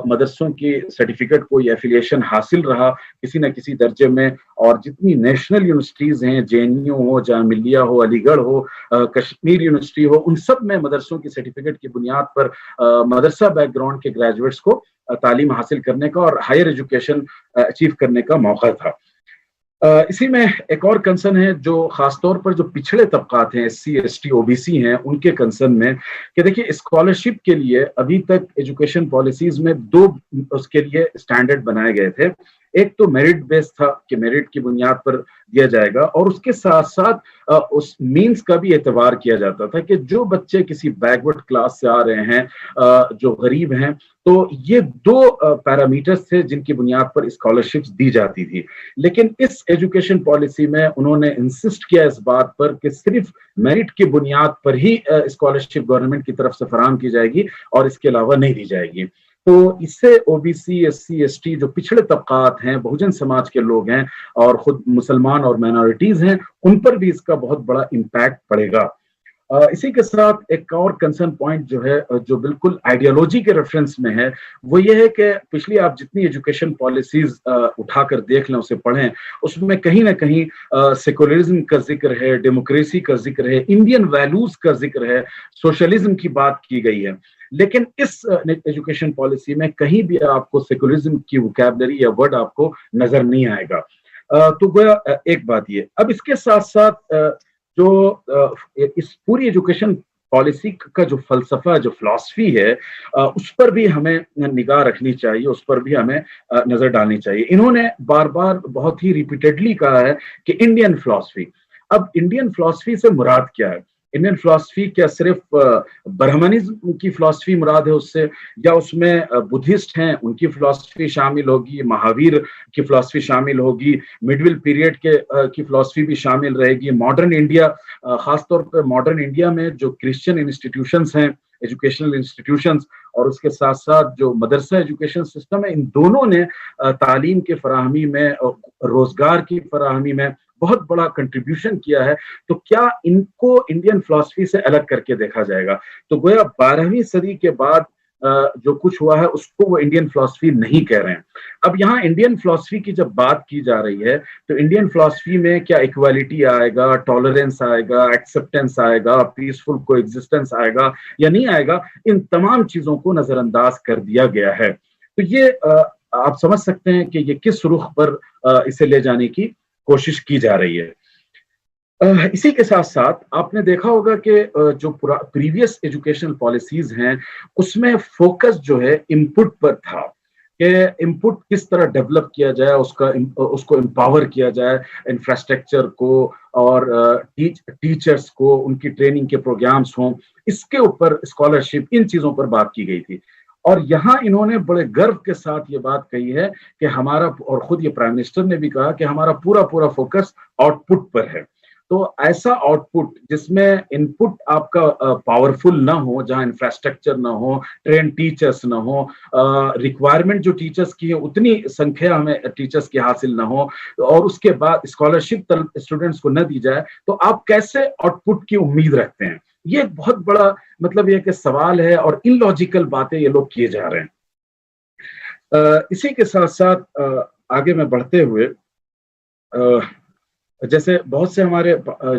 مدرسوں کی سرٹیفکیٹ کو یہ ایفیلیشن حاصل رہا کسی نہ کسی درجے میں, اور جتنی نیشنل یونیورسٹیز ہیں, JNU ہو, جامعہ ملیہ ہو, علی گڑھ ہو, کشمیر یونیورسٹی ہو, ان سب میں مدرسوں کی سرٹیفکیٹ کی بنیاد پر مدرسہ بیک گراؤنڈ کے گریجویٹس کو تعلیم حاصل کرنے کا اور ہائر ایجوکیشن اچیو کرنے کا موقع تھا. اسی میں ایک اور کنسرن ہے جو خاص طور پر جو پچھڑے طبقات ہیں, SC ST OBC ہیں, ان کے کنسرن میں کہ دیکھیے اسکالرشپ کے لیے ابھی تک ایجوکیشن پالیسیز میں 2 اس کے لیے اسٹینڈرڈ بنائے گئے تھے. ایک تو میرٹ بیس تھا کہ میرٹ کی بنیاد پر دیا جائے گا, اور اس کے ساتھ ساتھ اس مینز کا بھی اعتبار کیا جاتا تھا کہ جو بچے کسی بیکورڈ کلاس سے آ رہے ہیں, جو غریب ہیں, تو یہ 2 پیرامیٹرز تھے جن کی بنیاد پر اسکالرشپس دی جاتی تھی. لیکن اس ایجوکیشن پالیسی میں انہوں نے انسسٹ کیا اس بات پر کہ صرف میرٹ کی بنیاد پر ہی اسکالرشپ گورنمنٹ کی طرف سے فراہم کی جائے گی اور اس کے علاوہ نہیں دی جائے گی. تو اس سے OBC SC ST جو پچھڑے طبقات ہیں, بہوجن سماج کے لوگ ہیں, اور خود مسلمان اور مائنورٹیز ہیں, ان پر بھی اس کا بہت بڑا امپیکٹ پڑے گا. اسی کے ساتھ ایک اور کنسرن پوائنٹ جو ہے جو بالکل آئیڈیالوجی کے ریفرنس میں ہے وہ یہ ہے کہ پچھلی آپ جتنی ایجوکیشن پالیسیز اٹھا کر دیکھ لیں, اسے پڑھیں, اس میں کہیں نہ کہیں سیکولرزم کا ذکر ہے, ڈیموکریسی کا ذکر ہے, انڈین ویلیوز کا ذکر ہے, سوشلزم کی بات کی گئی ہے. لیکن اس ایجوکیشن پالیسی میں کہیں بھی آپ کو سیکولرزم کی ووکیبلری یا ورڈ آپ کو نظر نہیں آئے گا. تو گویا ایک بات یہ. اب اس کے ساتھ ساتھ جو اس پوری ایجوکیشن پالیسی کا جو فلسفہ, جو فلسفی ہے, اس پر بھی ہمیں نگاہ رکھنی چاہیے, اس پر بھی ہمیں نظر ڈالنی چاہیے. انہوں نے بار بار بہت ہی ریپیٹڈلی کہا ہے کہ انڈین فلسفی. اب انڈین فلسفی سے مراد کیا ہے؟ इंडियन फिलॉसफी क्या सिर्फ ब्राह्मणिज्म की फिलॉसफी मुराद है उससे, या उसमें बुद्धिस्ट हैं उनकी फिलॉसफी शामिल होगी, महावीर की फिलॉसफी शामिल होगी, मिडविल पीरियड के की फिलॉसफी भी शामिल रहेगी, मॉडर्न इंडिया, खासतौर पर मॉडर्न इंडिया में जो क्रिश्चियन इंस्टीट्यूशंस हैं, एजुकेशनल इंस्टीट्यूशंस, और उसके साथ साथ जो मदरसा एजुकेशन सिस्टम है, इन दोनों ने तालीम के फराहमी में, रोजगार की फराहमी में बहुत बड़ा कंट्रीब्यूशन किया है। तो क्या इनको इंडियन फिलॉसफी से अलग करके देखा जाएगा? तो गोया 12वीं सदी के बाद जो कुछ हुआ है उसको वो इंडियन फिलॉसफी नहीं कह रहे हैं। अब यहाँ इंडियन फिलॉसफी की जब बात की जा रही है तो इंडियन फिलॉसफी में क्या इक्वालिटी आएगा, टॉलरेंस आएगा, एक्सेप्टेंस आएगा, पीसफुल कोएग्जिस्टेंस आएगा या नहीं आएगा, इन तमाम चीजों को नजरअंदाज कर दिया गया है। तो ये आप समझ सकते हैं कि ये किस रुख पर इसे ले जाने की कोशिश की जा रही है। इसी के साथ साथ आपने देखा होगा कि जो प्रीवियस एजुकेशनल पॉलिसीज हैं उसमें फोकस जो है इनपुट पर था, कि इनपुट किस तरह डेवलप किया जाए, उसको एम्पावर किया जाए, इंफ्रास्ट्रक्चर को और टीचर्स को, उनकी ट्रेनिंग के प्रोग्राम्स हों, इसके ऊपर स्कॉलरशिप, इन चीजों पर बात की गई थी। और यहाँ इन्होंने बड़े गर्व के साथ ये बात कही है कि हमारा, और खुद ये प्राइम मिनिस्टर ने भी कहा कि हमारा पूरा फोकस आउटपुट पर है। तो ऐसा आउटपुट जिसमें इनपुट आपका पावरफुल ना हो, जहां इंफ्रास्ट्रक्चर ना हो, ट्रेन टीचर्स ना हो, रिक्वायरमेंट जो टीचर्स की है उतनी संख्या हमें टीचर्स की हासिल ना हो, और उसके बाद स्कॉलरशिप स्टूडेंट्स को न दी जाए, तो आप कैसे आउटपुट की उम्मीद रखते हैं? ये एक बहुत बड़ा मतलब ये कि सवाल है, और इलॉजिकल बातें ये लोग किए जा रहे हैं। इसी के साथ साथ आगे में बढ़ते हुए, जैसे बहुत से हमारे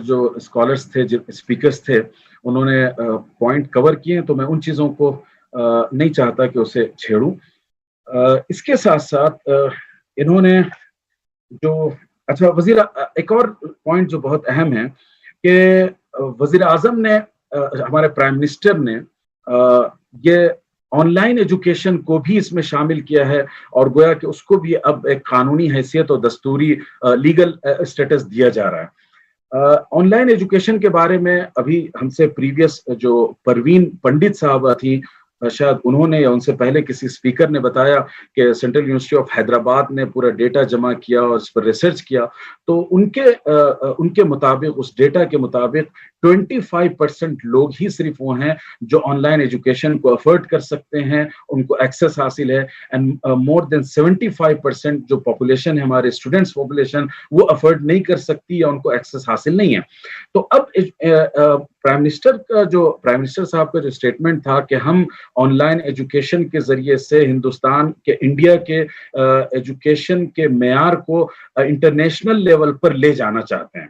जो स्कॉलर्स थे, जो स्पीकर्स थे, उन्होंने पॉइंट कवर किए, तो मैं उन चीज़ों को नहीं चाहता कि उसे छेड़ूं। इसके साथ साथ इन्होंने जो, अच्छा एक और पॉइंट जो बहुत अहम है कि वजीर आजम ने, हमारे प्राइम मिनिस्टर ने ये ऑनलाइन एजुकेशन को भी इसमें शामिल किया है, और गोया कि उसको भी अब एक कानूनी हैसियत और दस्तूरी लीगल स्टेटस दिया जा रहा है। ऑनलाइन एजुकेशन के बारे में अभी हमसे प्रीवियस जो परवीन पंडित साहबा थी, शायद उन्होंने या उनसे पहले किसी स्पीकर ने बताया कि सेंट्रल यूनिवर्सिटी ऑफ हैदराबाद ने पूरा डेटा जमा किया और इस पर रिसर्च किया, तो उनके मुताबिक, उस डेटा के मुताबिक 25% लोग ही सिर्फ वो हैं जो ऑनलाइन एजुकेशन को अफोर्ड कर सकते हैं, उनको एक्सेस हासिल है, एंड मोर देन 75% जो पॉपुलेशन है, हमारे स्टूडेंट्स पॉपुलेशन, वो अफोर्ड नहीं कर सकती या उनको एक्सेस हासिल नहीं है। तो अब प्राइम मिनिस्टर साहब का जो स्टेटमेंट था कि हम ऑनलाइन एजुकेशन के जरिए से हिंदुस्तान के, इंडिया के एजुकेशन के मेयार को इंटरनेशनल लेवल पर ले जाना चाहते हैं।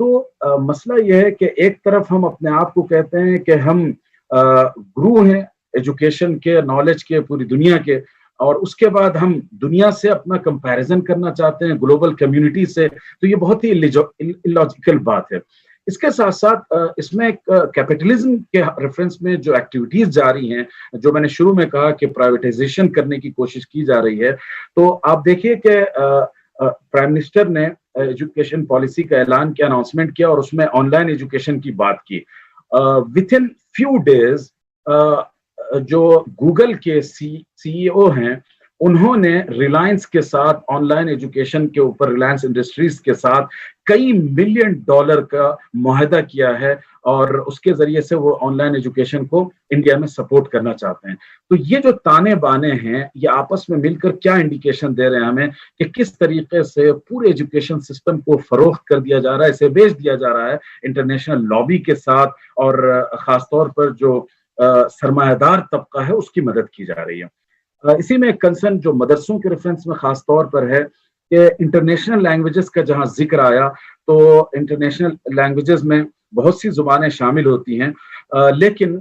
तो मसला यह है कि एक तरफ हम अपने आप को कहते हैं कि हम गुरु हैं एजुकेशन के, नॉलेज के, पूरी दुनिया के, और उसके बाद हम दुनिया से अपना कंपैरिजन करना चाहते हैं, ग्लोबल कम्युनिटी से। तो ये बहुत ही इलॉजिकल बात है। इसके साथ साथ इसमें कैपिटलिज्म के रेफरेंस में जो एक्टिविटीज जारी हैं, जो मैंने शुरू में कहा कि प्राइवेटाइजेशन करने की कोशिश की जा रही है, तो आप देखिए कि प्राइम मिनिस्टर ने एजुकेशन पॉलिसी का ऐलान किया, अनाउंसमेंट किया, और उसमें ऑनलाइन एजुकेशन की बात की। विथ इन फ्यू डेज जो गूगल के सीईओ हैं, उन्होंने रिलायंस के साथ ऑनलाइन एजुकेशन के ऊपर, रिलायंस इंडस्ट्रीज के साथ कई $1 मिलियन का मुआहदा किया है, और उसके जरिए से वो ऑनलाइन एजुकेशन को इंडिया में सपोर्ट करना चाहते हैं। तो ये जो ताने बाने हैं, ये आपस में मिलकर क्या इंडिकेशन दे रहे हैं हमें कि किस तरीके से पूरे एजुकेशन सिस्टम को फरोख्त कर दिया जा रहा है, इसे बेच दिया जा रहा है इंटरनेशनल लॉबी के साथ, और खासतौर पर जो सरमायादार तबका है उसकी मदद की जा रही है। इसी में एक कंसर्न जो मदरसों के रेफरेंस में खास तौर पर है कि इंटरनेशनल लैंग्वेजेस का जहां जिक्र आया, तो इंटरनेशनल लैंग्वेजेस में बहुत सी जुबानें शामिल होती हैं, लेकिन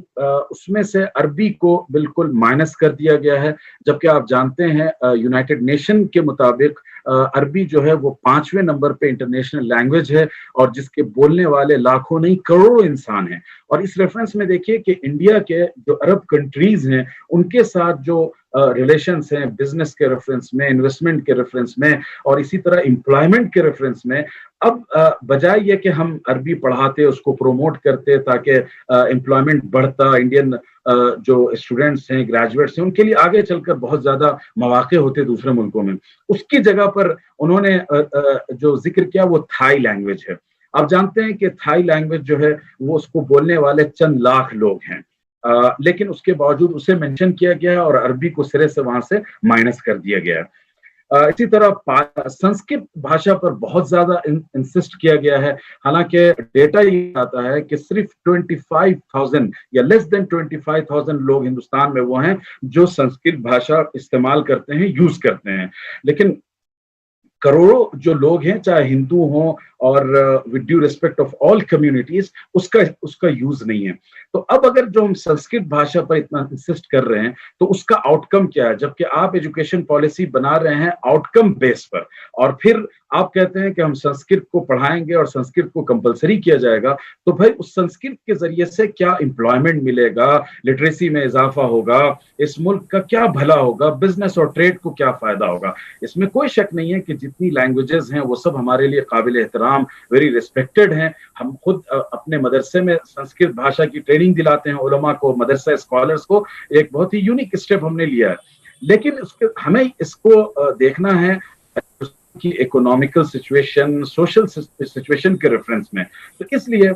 उसमें से अरबी को बिल्कुल माइनस कर दिया गया है, जबकि आप जानते हैं यूनाइटेड नेशन के मुताबिक عربی جو ہے وہ 5ویں نمبر پہ انٹرنیشنل لینگویج ہے اور جس کے بولنے والے لاکھوں نہیں کروڑوں انسان ہیں. اور اس ریفرنس میں دیکھیے کہ انڈیا کے جو عرب کنٹریز ہیں ان کے ساتھ جو ریلیشنس ہیں بزنس کے ریفرنس میں, انویسٹمنٹ کے ریفرنس میں اور اسی طرح امپلائمنٹ کے ریفرنس میں, اب بجائے یہ کہ ہم عربی پڑھاتے اس کو پروموٹ کرتے تاکہ امپلائمنٹ بڑھتا, انڈین جو اسٹوڈنٹس ہیں گریجویٹس ہیں ان کے لیے آگے چل کر بہت زیادہ مواقع ہوتے دوسرے ملکوں میں, اس کی جگہ پر انہوں نے جو ذکر کیا وہ تھائی لینگویج ہے. آپ جانتے ہیں کہ تھائی لینگویج جو ہے وہ اس کو بولنے والے چند لاکھ لوگ ہیں, لیکن اس کے باوجود اسے مینشن کیا گیا ہے اور عربی کو سرے سے وہاں سے مائنس کر دیا گیا ہے. اسی طرح سنسکرت بھاشا پر بہت زیادہ انسسٹ کیا گیا ہے, حالانکہ ڈیٹا یہ آتا ہے کہ صرف 25,000 یا لیس دین 25,000 لوگ ہندوستان میں وہ ہیں جو سنسکرت بھاشا استعمال کرتے ہیں, یوز کرتے ہیں, لیکن کروڑوں جو لوگ ہیں چاہے ہندو ہوں اور with due respect of all communities اس کا یوز نہیں ہے. تو اب اگر جو ہم سنسکرت بھاشا پر اتنا انسسٹ کر رہے ہیں تو اس کا آؤٹ کم کیا ہے, جبکہ آپ ایجوکیشن پالیسی بنا رہے ہیں آؤٹ کم بیس پر اور پھر آپ کہتے ہیں کہ ہم سنسکرت کو پڑھائیں گے اور سنسکرت کو کمپلسری کیا جائے گا, تو بھائی اس سنسکرت کے ذریعے سے کیا امپلائمنٹ ملے گا, لٹریسی میں اضافہ ہوگا, اس ملک کا کیا بھلا ہوگا, بزنس اور ٹریڈ کو کیا فائدہ ہوگا. اس میں کوئی شک نہیں ہے کہ جتنی لینگویجز ہیں وہ سب ہمارے لیے قابل احترام, ویری ریسپیکٹڈ ہیں. ہم خود اپنے مدرسے میں سنسکرت بھاشا کی ٹریننگ دلاتے ہیں علماء کو, مدرسہ اسکالرس کو, ایک بہت ہی یونیک اسٹیپ ہم نے لیا ہے, لیکن ہمیں اس کو دیکھنا ہے کی اکنامیکل سچویشن, سوشل سچویشن کے ریفرنس میں. تو اس لیے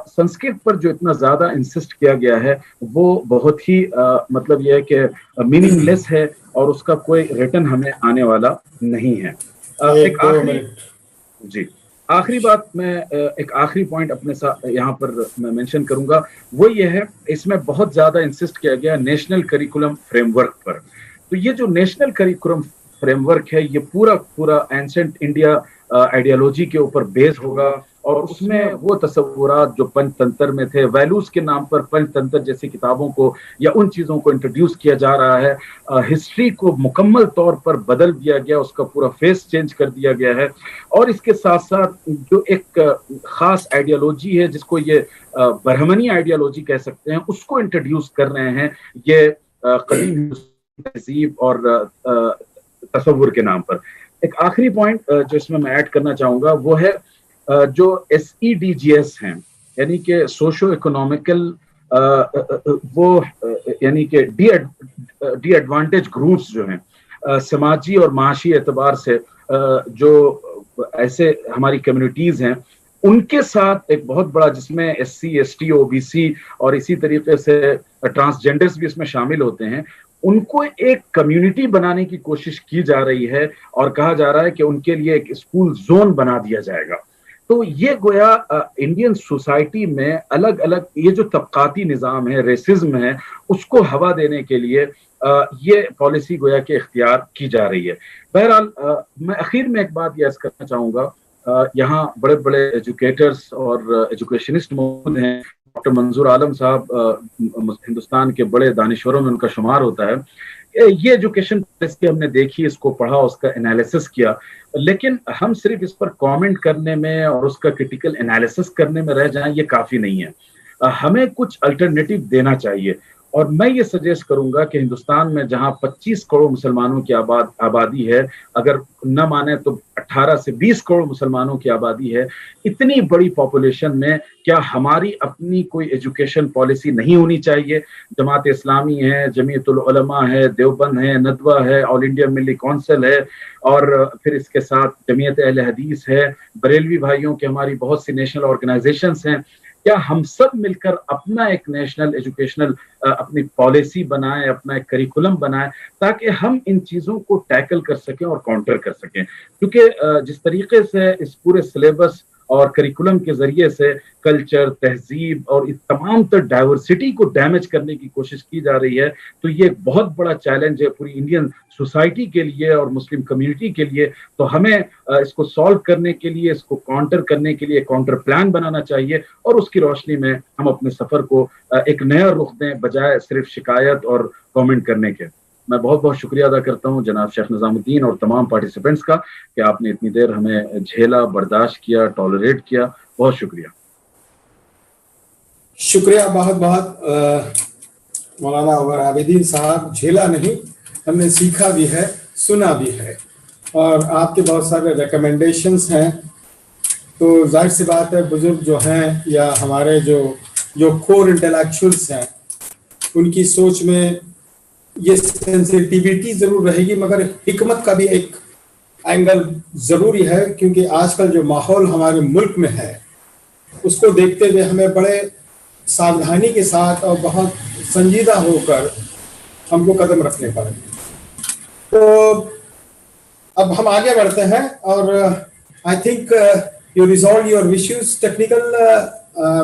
سنسکرت پر جو اتنا زیادہ انسسٹ کیا گیا ہے وہ بہت ہی مطلب یہ ہے کہ میننگ لیس ہے اور اس کا کوئی ریٹرن ہمیں آنے والا نہیں ہے. ایک آخری بات میں ایک آخری پوائنٹ اپنے ساتھ یہاں پر میں مینشن کروں گا, وہ یہ ہے اس میں بہت زیادہ انسسٹ کیا گیا نیشنل کریکولم فریم ورک پر. تو یہ جو نیشنل کریکولم فریم ورک ہے یہ پورا اینشنٹ انڈیا آئیڈیالوجی کے اوپر بیس ہوگا اور اس میں وہ تصورات جو پنچ تنتر میں تھے, ویلوز کے نام پر پنچ تنتر جیسی کتابوں کو یا ان چیزوں کو انٹروڈیوس کیا جا رہا ہے. ہسٹری کو مکمل طور پر بدل دیا گیا, اس کا پورا فیس چینج کر دیا گیا ہے اور اس کے ساتھ ساتھ جو ایک خاص آئیڈیالوجی ہے جس کو یہ برہمنی آئیڈیالوجی کہہ سکتے ہیں اس کو انٹروڈیوس کر رہے ہیں یہ قدیم تہذیب اور تصور کے نام پر. ایک آخری پوائنٹ جو اس میں ایڈ کرنا چاہوں گا وہ ہے جو SEDGs ہیں, یعنی کہ سوشو اکنامیکل وہ یعنی کہ ڈی ایڈوانٹیج گروپس جو ہیں, سماجی اور معاشی اعتبار سے جو ایسے ہماری کمیونٹیز ہیں ان کے ساتھ ایک بہت بڑا, جس میں SC ST OBC اور اسی طریقے سے ٹرانسجینڈرز بھی اس میں شامل ہوتے ہیں, ان کو ایک کمیونٹی بنانے کی کوشش کی جا رہی ہے اور کہا جا رہا ہے کہ ان کے لیے ایک اسکول زون بنا دیا جائے گا. تو یہ گویا انڈین سوسائٹی میں الگ الگ یہ جو طبقاتی نظام ہے, ریسزم ہے, اس کو ہوا دینے کے لیے یہ پالیسی گویا کہ اختیار کی جا رہی ہے. بہرحال میں اخیر میں ایک بات یہ عرض کرنا چاہوں گا, یہاں بڑے بڑے ایجوکیٹرز اور ایجوکیشنسٹ موجود ہیں. ڈاکٹر منظور عالم صاحب ہندوستان کے بڑے دانشوروں میں ان کا شمار ہوتا ہے. یہ ایجوکیشن پالیسی ہم نے دیکھی, اس کو پڑھا, اس کا انالیسس کیا, لیکن ہم صرف اس پر کامنٹ کرنے میں اور اس کا کرٹیکل انالیسس کرنے میں رہ جائیں یہ کافی نہیں ہے. ہمیں کچھ الٹرنیٹیو دینا چاہیے اور میں یہ سجیسٹ کروں گا کہ ہندوستان میں جہاں 25 کروڑ مسلمانوں کی آبادی ہے, اگر نہ مانے تو 18 سے 20 کروڑ مسلمانوں کی آبادی ہے, اتنی بڑی پاپولیشن میں کیا ہماری اپنی کوئی ایجوکیشن پالیسی نہیں ہونی چاہیے؟ جماعت اسلامی ہے, جمعیت العلماء ہے, دیوبند ہے, ندوہ ہے, آل انڈیا ملی کونسل ہے اور پھر اس کے ساتھ جمعیت اہل حدیث ہے, بریلوی بھائیوں کی ہماری بہت سی نیشنل آرگنائزیشنز ہیں. کیا ہم سب مل کر اپنا ایک نیشنل ایجوکیشنل اپنی پالیسی بنائیں, اپنا ایک کریکولم بنائیں تاکہ ہم ان چیزوں کو ٹیکل کر سکیں اور کاؤنٹر کر سکیں؟ کیونکہ جس طریقے سے اس پورے سلیبس اور کریکولم کے ذریعے سے کلچر, تہذیب اور اس تمام تر ڈائیورسٹی کو ڈیمیج کرنے کی کوشش کی جا رہی ہے, تو یہ ایک بہت بڑا چیلنج ہے پوری انڈین سوسائٹی کے لیے اور مسلم کمیونٹی کے لیے. تو ہمیں اس کو سالو کرنے کے لیے, اس کو کاؤنٹر کرنے کے لیے کاؤنٹر پلان بنانا چاہیے اور اس کی روشنی میں ہم اپنے سفر کو ایک نیا رخ دیں بجائے صرف شکایت اور کامنٹ کرنے کے. मैं बहुत बहुत शुक्रिया अदा करता हूँ जनाब शेख निजामुद्दीन और तमाम पार्टिसिपेंट्स का कि आपने इतनी देर हमें झेला, बर्दाश्त किया, टॉलरेट किया। बहुत शुक्रिया। शुक्रिया बहुत बहुत मौलाना उमर आबिदीन साहब। झेला नहीं, हमने सीखा भी है, सुना भी है, और आपके बहुत सारे रिकमेंडेशंस हैं। तो जाहिर सी बात है, बुजुर्ग जो हैं या हमारे जो कोर इंटेलेक्चुअल्स हैं, उनकी सोच में ये सेंसिटिविटी ज़रूर रहेगी, मगर हिकमत का भी एक एंगल ज़रूरी है, क्योंकि आजकल जो माहौल हमारे मुल्क में है उसको देखते हुए हमें बड़े सावधानी के साथ और बहुत संजीदा होकर हमको कदम रखने पड़ेंगे। तो अब हम आगे बढ़ते हैं, और I think you resolve your issues technical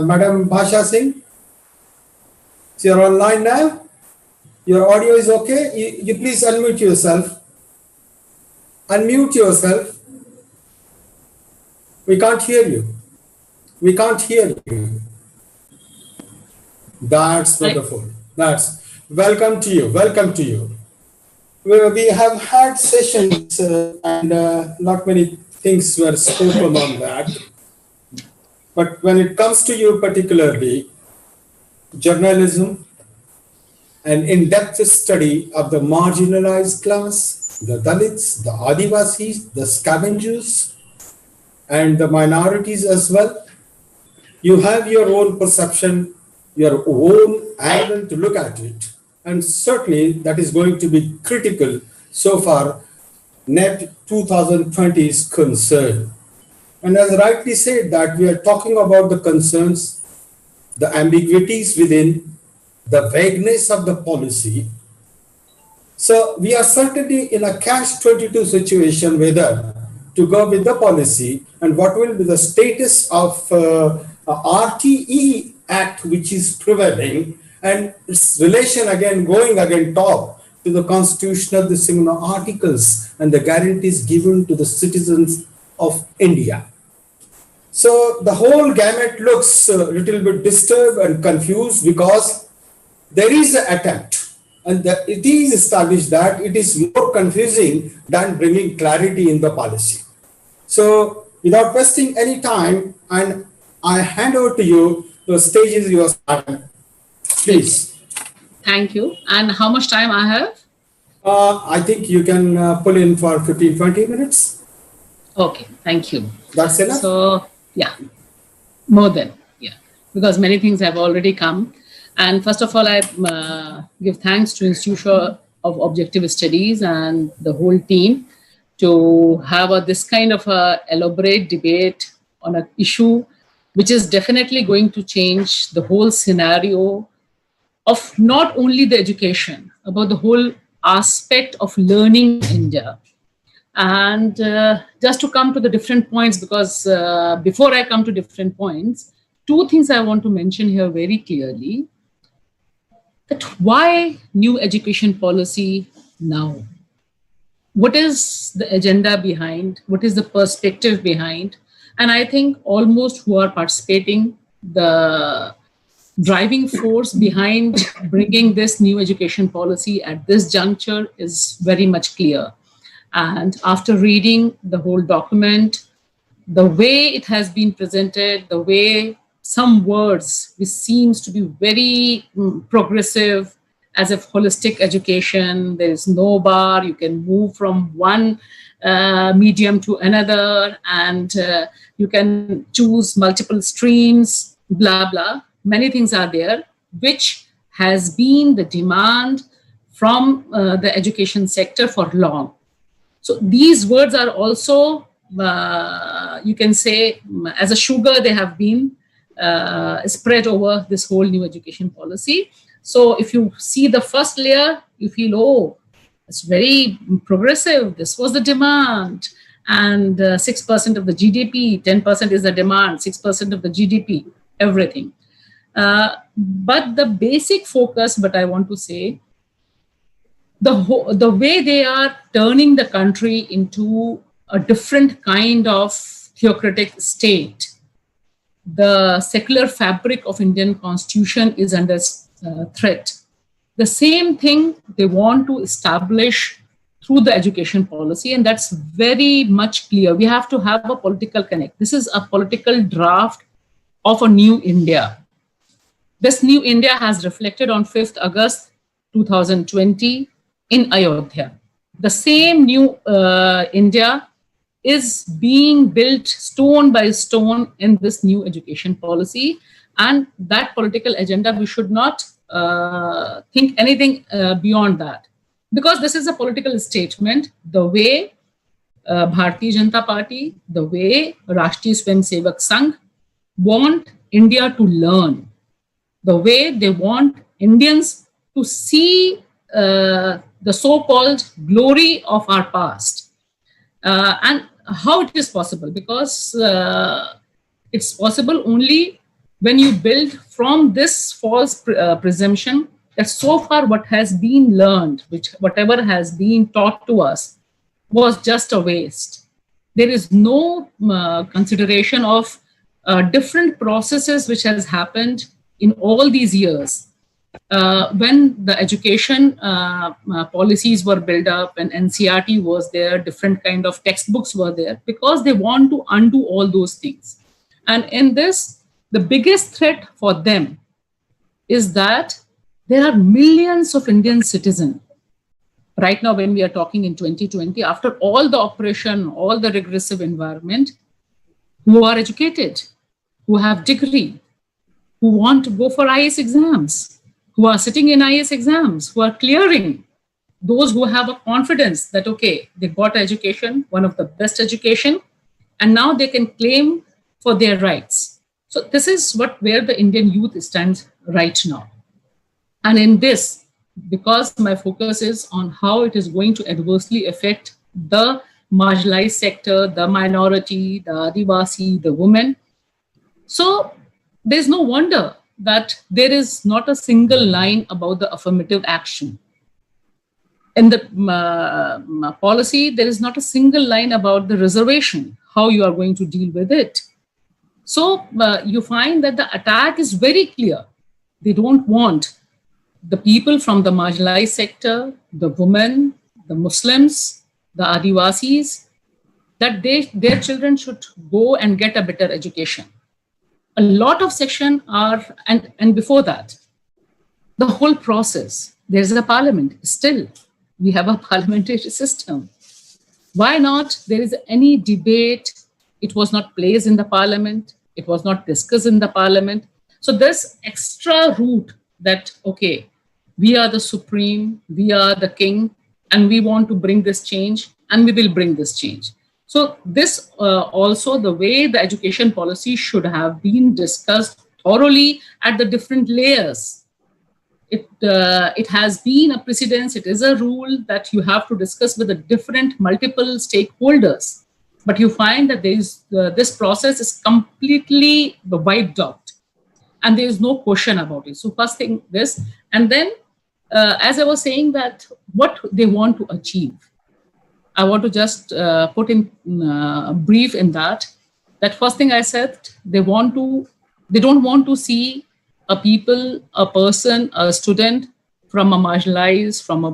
madam Bhasha Singh, you are online now, your audio is okay, you please unmute yourself. Unmute yourself. We can't hear you. We can't hear you. That's wonderful. That's welcome to you. Welcome to you. We have had sessions and not many things were spoken on that. But when it comes to you particularly, journalism, an in-depth study of the marginalized class, the Dalits, the Adivasis, the scavengers, and the minorities as well. You have your own perception, your own angle to look at it. And certainly that is going to be critical so far NET 2020 is concerned. And as rightly said, that we are talking about the concerns, the ambiguities within, the vagueness of the policy. So we are certainly in a catch-22 situation whether to go with the policy and what will be the status of RTE Act which is prevailing, and its relation again going again top to the constitutional, the similar articles and the guarantees given to the citizens of India. So the whole gamut looks a little bit disturbed and confused, because there is an attempt, and it is established that it is more confusing than bringing clarity in the policy. So without wasting any time, and I hand over to you, the stage is yours, madam. Please. Thank you. And how much time I have? I think you can pull in for 15-20 minutes. Okay, thank you. That's enough? So, yeah, more than, yeah, because many things have already come. And first of all, I give thanks to Institute of Objective Studies and the whole team to have this kind of a elaborate debate on an issue which is definitely going to change the whole scenario of not only the education, about the whole aspect of learning in India. And just to come to the different points, because before I come to different points, two things I want to mention here very clearly. That why new education policy now? What is the agenda behind? What is the perspective behind? And I think almost who are participating, the driving force behind bringing this new education policy at this juncture is very much clear. And after reading the whole document, the way it has been presented, the way some words which seems to be very progressive, as if holistic education, there is no bar, you can move from one medium to another, and you can choose multiple streams, blah, blah. Many things are there, which has been the demand from the education sector for long. So these words are also, you can say, as a sugar, they have been spread over this whole new education policy. So if you see the first layer, you feel, oh, it's very progressive. This was the demand. And 6% of the GDP, 10% is the demand, 6% of the GDP, everything. But the basic focus, but I want to say, the way they are turning the country into a different kind of theocratic state. The secular fabric of Indian constitution is under threat. The same thing they want to establish through the education policy, and that's very much clear. We have to have a political connect. This is a political draft of a new India. This new India has reflected on 5th August 2020 in Ayodhya. The same new India is being built stone by stone in this new education policy, and that political agenda, we should not think anything beyond that, because this is a political statement. The way Bharatiya Janata Party, the way Rashtriya Swayamsevak Sangh want India to learn, the way they want Indians to see the so-called glory of our past. And how it is possible? Because it's possible only when you build from this false presumption that so far what has been learned, whatever has been taught to us, was just a waste. There is no consideration of different processes which has happened in all these years. When the education policies were built up and NCRT was there, different kind of textbooks were there, because they want to undo all those things. And in this, the biggest threat for them is that there are millions of Indian citizens right now, when we are talking in 2020, after all the oppression, all the regressive environment, who are educated, who have degree, who want to go for IAS exams, who are sitting in IAS exams, who are clearing, those who have a confidence that, okay, they got education, one of the best education, and now they can claim for their rights. So this is where the Indian youth stands right now. And in this, because my focus is on how it is going to adversely affect the marginalized sector, the minority, the Adivasi, the women. So there's no wonder that there is not a single line about the affirmative action. In the policy, there is not a single line about the reservation, how you are going to deal with it. So you find that the attack is very clear. They don't want the people from the marginalized sector, the women, the Muslims, the Adivasis, that their children should go and get a better education. A lot of section are, and before that, the whole process, there's a parliament. Still, we have a parliamentary system. Why not? There is any debate. It was not placed in the parliament. It was not discussed in the parliament. So this extra route that, okay, we are the supreme, we are the king, and we want to bring this change, and we will bring this change. So this also, the way the education policy should have been discussed thoroughly at the different layers. It has been a precedence, it is a rule that you have to discuss with the different multiple stakeholders. But you find that this process is completely wiped out, and there is no question about it. So first thing this, and then as I was saying, that what they want to achieve, I want to just put in brief in that first thing I said, they don't want to see a person, a student from a marginalized, from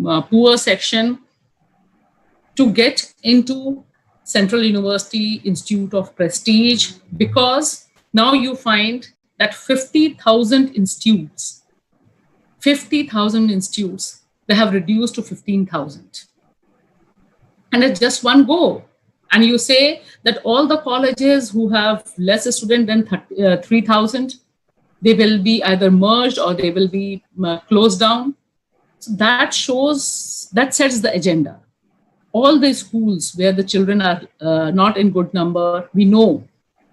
a poor section to get into Central University Institute of Prestige, because now you find that 50,000 institutes, they have reduced to 15,000. And it's just one go. And you say that all the colleges who have less students than 3,000, they will be either merged or they will be closed down. So that sets the agenda. All the schools where the children are not in good number, we know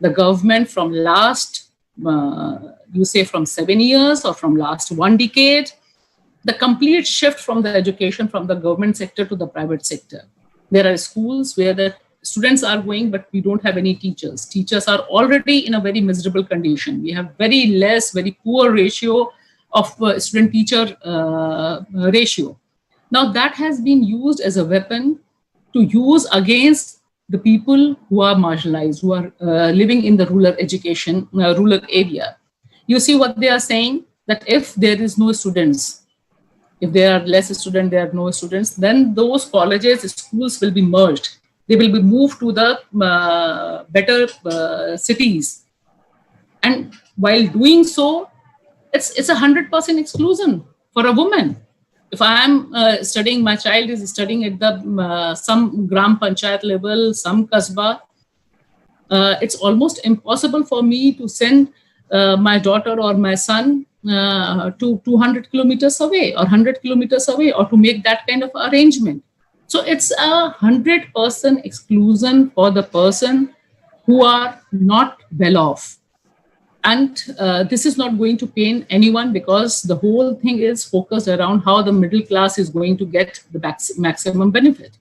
the government from last, you say from 7 years or from last 1 decade, the complete shift from the education from the government sector to the private sector. There are schools where the students are going, but we don't have any teachers. Teachers are already in a very miserable condition. We have very poor ratio of student-teacher ratio. Now that has been used as a weapon to use against the people who are marginalized, who are living in the rural area. You see what they are saying, that if there is no students if there are less students, there are no students, then those colleges, schools will be merged. They will be moved to the better cities. And while doing so, it's 100% exclusion for a woman. If I am studying, my child is studying at the some gram panchayat level, some kasbah, it's almost impossible for me to send my daughter or my son to 200 kilometers away or 100 kilometers away, or to make that kind of arrangement. So it's 100% exclusion for the person who are not well off. And this is not going to pain anyone, because the whole thing is focused around how the middle class is going to get the maximum benefit.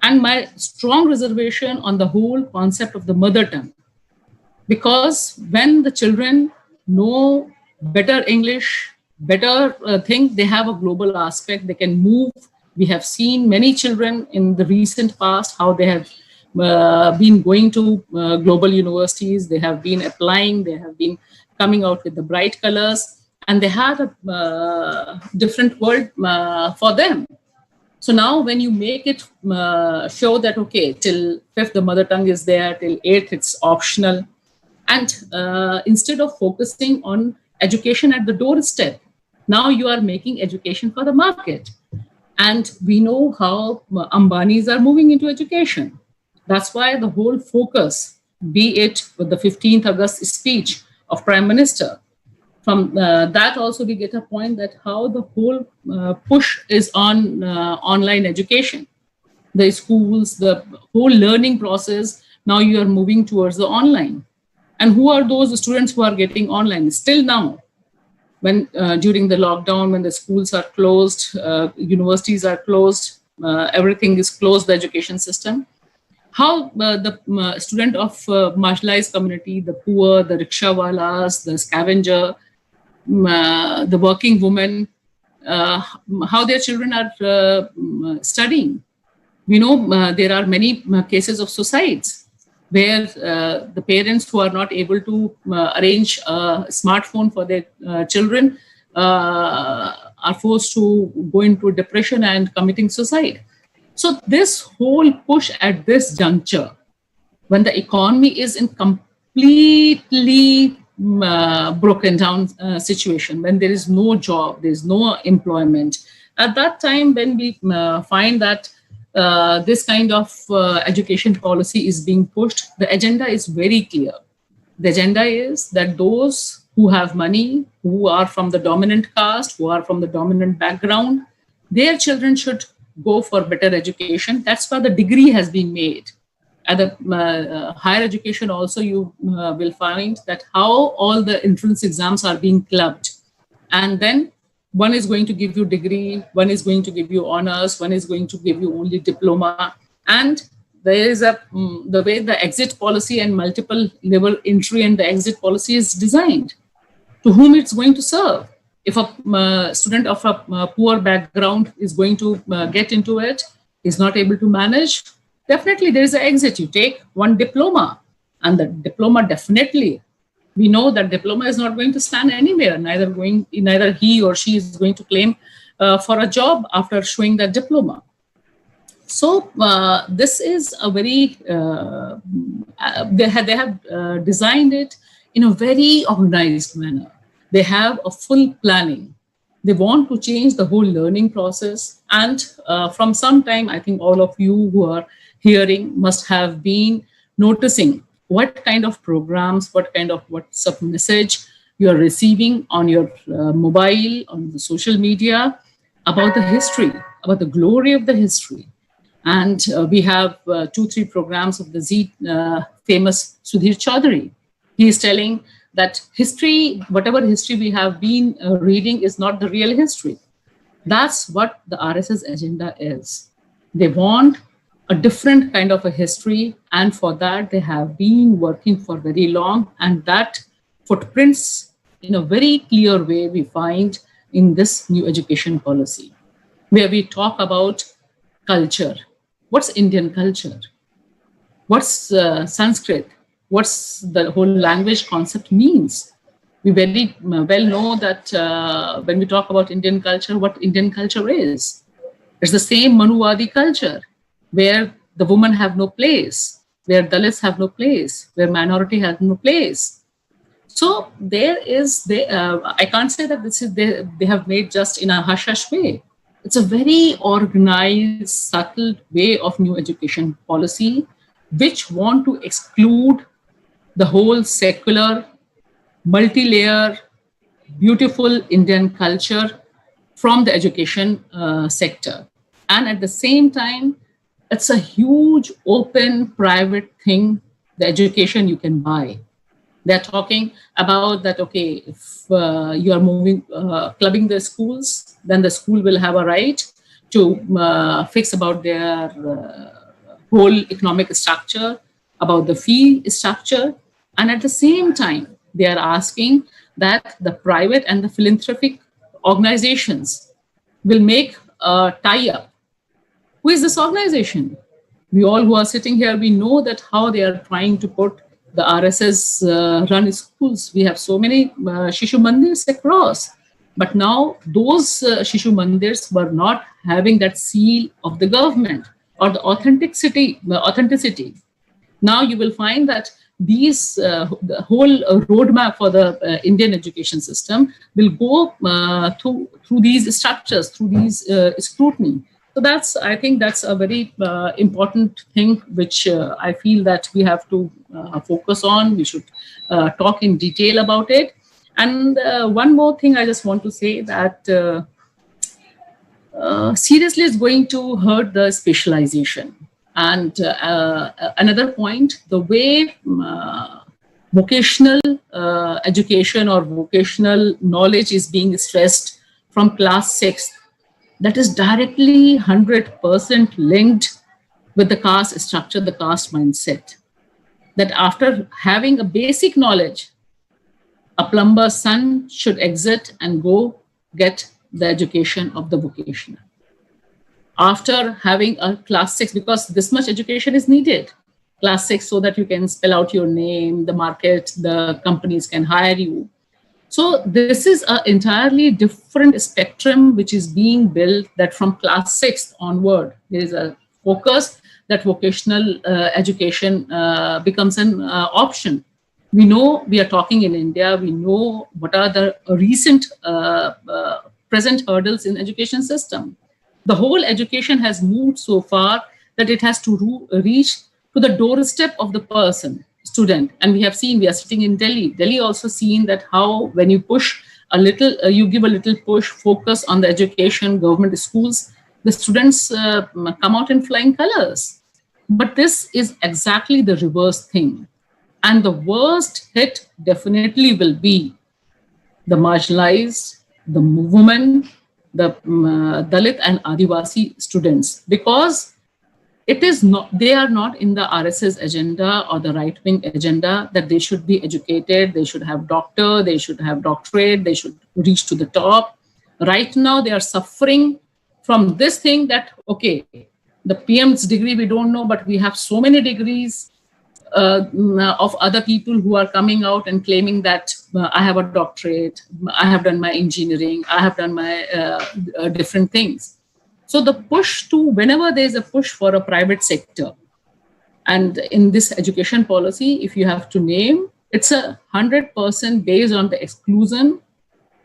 And my strong reservation on the whole concept of the mother tongue, because when the children know better English, better thing, they have a global aspect, they can move. We have seen many children in the recent past, how they have been going to global universities, they have been applying, they have been coming out with the bright colors, and they have a different world for them. So now when you make it show that, okay, till 5th, the mother tongue is there, till 8th, it's optional. And instead of focusing on education at the doorstep, now you are making education for the market. And we know how Ambanis are moving into education. That's why the whole focus, be it with the 15th August speech of Prime Minister, from that also we get a point that how the whole push is on online education. The schools, the whole learning process, now you are moving towards the online. And who are those students who are getting online? Still now, when during the lockdown, when the schools are closed, universities are closed, everything is closed, the education system. How the student of marginalized community, the poor, the rickshawalas, the scavenger, the working women, how their children are studying. We know there are many cases of suicides where the parents who are not able to arrange a smartphone for their children are forced to go into depression and committing suicide. So this whole push at this juncture, when the economy is in completely broken down situation, when there is no job, there is no employment, at that time when we find that this kind of education policy is being pushed, the agenda is very clear. The agenda is that those who have money, who are from the dominant caste, who are from the dominant background, their children should go for better education. That's why the degree has been made. At the higher education also, you will find that how all the entrance exams are being clubbed. And then one is going to give you degree, one is going to give you honors, one is going to give you only diploma. And there is the way the exit policy and multiple level entry and the exit policy is designed, to whom it's going to serve. If a student of a poor background is going to get into it, is not able to manage, definitely there is an exit. You take one diploma, and the diploma definitely, we know that diploma is not going to stand anywhere. Neither he or she is going to claim for a job after showing that diploma. So this is a very, they have designed it in a very organized manner. They have a full planning. They want to change the whole learning process. And from some time, I think all of you who are hearing must have been noticing what kind of programs, what kind of WhatsApp message you are receiving on your mobile, on the social media, about the history, about the glory of the history. And we have 2-3 programs of the famous Sudhir Chaudhary. He is telling that history, whatever history we have been reading, is not the real history. That's what the RSS agenda is. They want a different kind of a history, and for that they have been working for very long, and that footprints in a very clear way we find in this new education policy, where we talk about culture. What's Indian culture? What's Sanskrit? What's the whole language concept means? We very well know that when we talk about Indian culture, what Indian culture is. It's the same Manuwadi culture, where the women have no place, where Dalits have no place, where minority has no place. So there is, I can't say that this is they have made just in a hush-hush way. It's a very organized, subtle way of new education policy, which want to exclude the whole secular, multi-layer, beautiful Indian culture from the education sector. And at the same time, it's a huge, open, private thing, the education you can buy. They're talking about that, okay, if you are clubbing the schools, then the school will have a right to fix about their whole economic structure, about the fee structure. And at the same time, they are asking that the private and the philanthropic organizations will make a tie-up. Who is this organization? We all who are sitting here, we know that how they are trying to put the RSS run schools. We have so many Shishu Mandirs across. But now those Shishu Mandirs were not having that seal of the government or the authenticity. Now you will find that these the whole roadmap for the Indian education system will go through these structures, through these scrutiny. So I think that's a very important thing which I feel that we have to focus on. We should talk in detail about it. And one more thing I just want to say that seriously is going to hurt the specialization. And another point, the way vocational education or vocational knowledge is being stressed from class 6, that is directly 100% linked with the caste structure, the caste mindset. That after having a basic knowledge, a plumber's son should exit and go get the education of the vocational. After having a class 6, because this much education is needed, class 6, so that you can spell out your name, the market, the companies can hire you. So this is an entirely different spectrum which is being built, that from class 6 onward, there is a focus that vocational education becomes an option. We know we are talking in India, we know what are the recent present hurdles in education system. The whole education has moved so far that it has to reach to the doorstep of the person, student. And we have seen, we are sitting in Delhi. Delhi also seen that how when you push a little, you give a little push, focus on the education, government schools, the students come out in flying colors. But this is exactly the reverse thing. And the worst hit definitely will be the marginalized, the women, the Dalit and Adivasi students, because it is not, they are not in the RSS agenda or the right-wing agenda that they should be educated, they should have doctor, they should have doctorate, they should reach to the top. Right now, they are suffering from this thing that, okay, the PM's degree, we don't know, but we have so many degrees of other people who are coming out and claiming that I have a doctorate, I have done my engineering, I have done my different things. So the push to, whenever there is a push for a private sector, and in this education policy, if you have to name, it's 100% based on the exclusion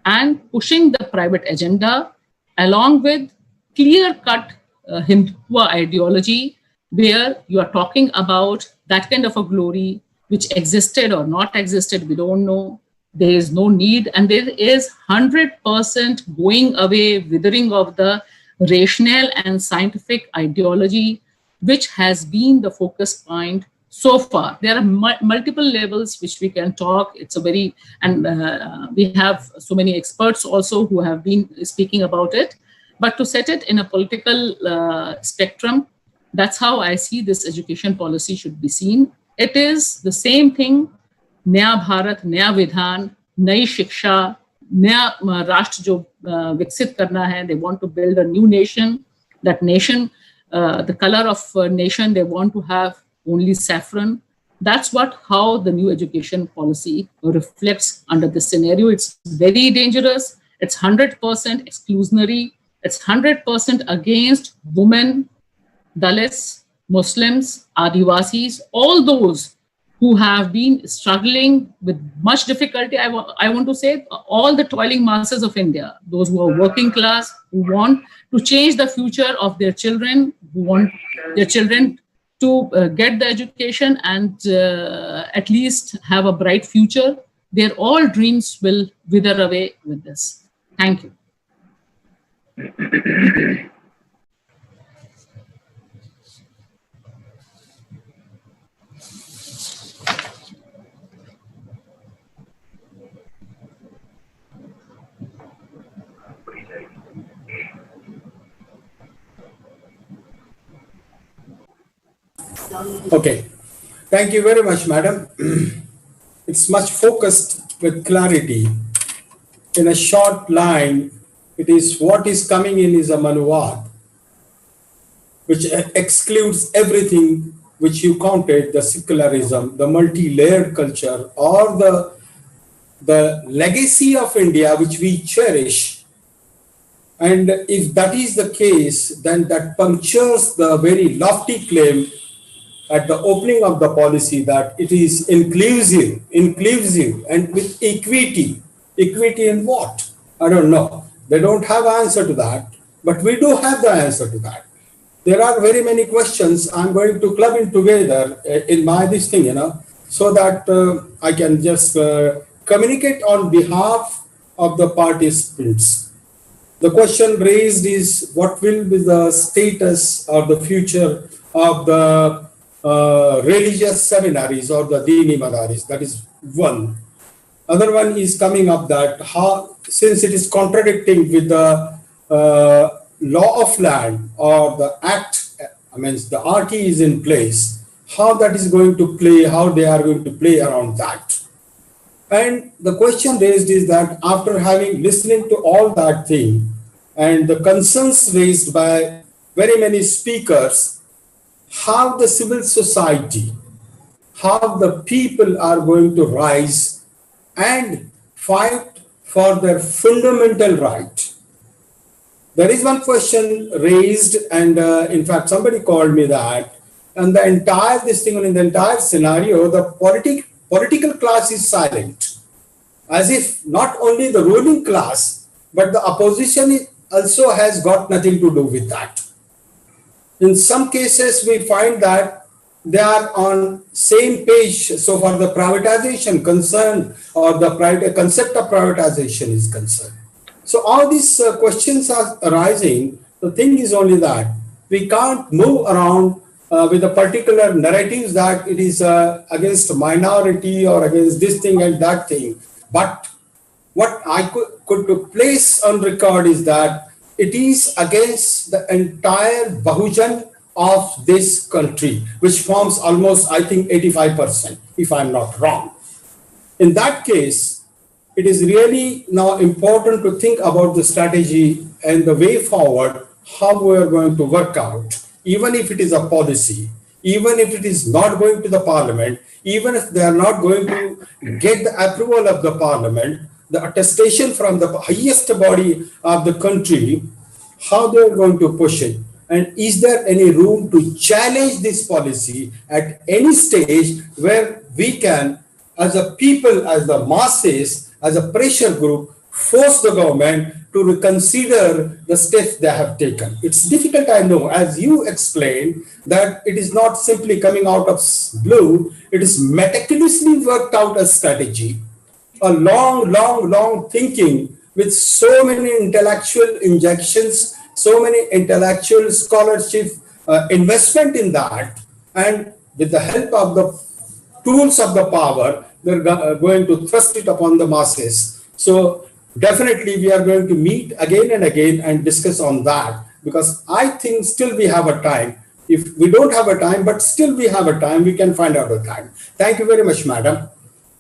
and pushing the private agenda along with clear-cut Hindutva ideology, where you are talking about that kind of a glory which existed or not existed, we don't know. There is no need, and there is 100% going away, withering of the rational and scientific ideology, which has been the focus point so far. There are multiple levels which we can talk. It's a very, and we have so many experts also who have been speaking about it. But to set it in a political spectrum, that's how I see this education policy should be seen. It is the same thing, Naya Bharat, Naya Vidhan, Nai Shiksha, Naya Rashtra jo viksit karna hai. They want to build a new nation. That nation, the color of nation, they want to have only saffron. That's how the new education policy reflects under this scenario. It's very dangerous. It's 100% exclusionary. It's 100% against women, Dalits, Muslims, Adivasis, all those who have been struggling with much difficulty. I want to say all the toiling masses of India, those who are working class, who want to change the future of their children, who want their children to get the education and at least have a bright future. Their all dreams will wither away with this. Thank you. Okay. Thank you very much, madam. It's much focused with clarity. In a short line, it is what is coming in is a manuvad, which excludes everything which you counted, the secularism, the multi-layered culture, or the legacy of India, which we cherish. And if that is the case, then that punctures the very lofty claim at the opening of the policy that it is inclusive, and with equity. Equity in what? I don't know. They don't have an answer to that, but we do have the answer to that. There are very many questions. I'm going to club in together in my this thing, so that I can just communicate on behalf of the participants. The question raised is what will be the status or the future of the religious seminaries or the Dini Madaris? That is one. Other one is coming up that how, since it is contradicting with the law of land or the act, I mean the RT is in place, how that is going to play, how they are going to play around that. And the question raised is that after having listening to all that thing and the concerns raised by very many speakers, how the civil society, how the people are going to rise and fight for their fundamental right. There is one question raised, and in fact, somebody called me that, and the entire this thing, in the entire scenario, the political class is silent, as if not only the ruling class, but the opposition also has got nothing to do with that. In some cases, we find that they are on same page so far the privatization concern or the concept of privatization is concerned. So all these questions are arising. The thing is only that we can't move around with a particular narratives that it is against minority or against this thing and that thing. But what I could place on record is that it is against the entire Bahujan of this country, which forms almost, I think, 85%, if I'm not wrong. In that case, it is really now important to think about the strategy and the way forward, how we are going to work out, even if it is a policy, even if it is not going to the parliament, even if they are not going to get the approval of the parliament, the attestation from the highest body of the country, how they are going to push it. And is there any room to challenge this policy at any stage where we can, as a people, as the masses, as a pressure group, force the government to reconsider the steps they have taken? It's difficult, I know, as you explained, that it is not simply coming out of blue, it is meticulously worked out a strategy, a long thinking with so many intellectual injections, so many intellectual scholarship investment in that, and with the help of the tools of the power, they're going to thrust it upon the masses. So definitely we are going to meet again and again and discuss on that, because I think still we have a time. If we don't have a time, but still we have a time, we can find out a time. Thank you very much, madam.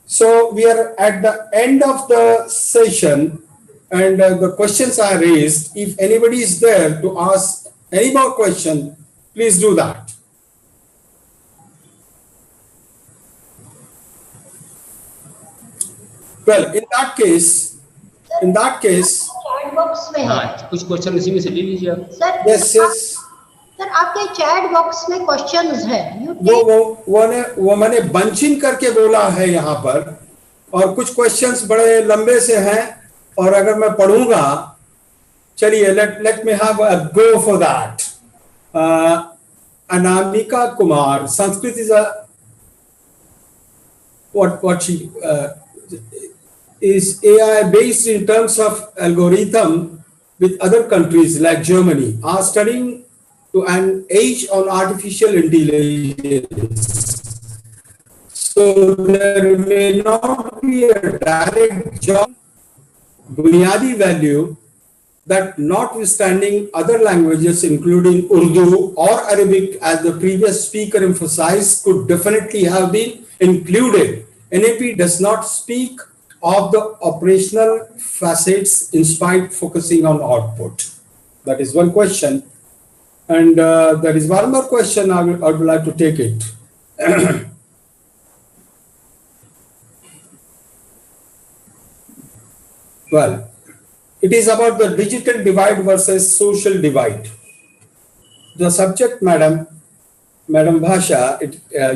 So we are at the end of the session, and the questions are raised. If anybody is there to ask any more question, please do that. Well, in that case, chat box में है हाँ कुछ question इसी में से ले लीजिए आप। सर। yes, yes. सर आपके चैट बॉक्स में क्वेश्चंस है, वो मैंने बंचिंग करके बोला है यहाँ पर, और कुछ क्वेश्चंस बड़े लंबे से हैं, और अगर मैं पढ़ूंगा, चलिए let me have a go for that. Anamika Kumar, Sanskrit is a what she is AI based in terms of algorithm with other countries like Germany are studying to an age on artificial intelligence. So there may not be a direct job bunyadi value that notwithstanding other languages including Urdu or Arabic, as the previous speaker emphasized, could definitely have been included. NAP does not speak of the operational facets in spite focusing on output. That is one question. And there is one more question I would like to take it. Well, it is about the digital divide versus social divide. The subject, Madam Bhasha,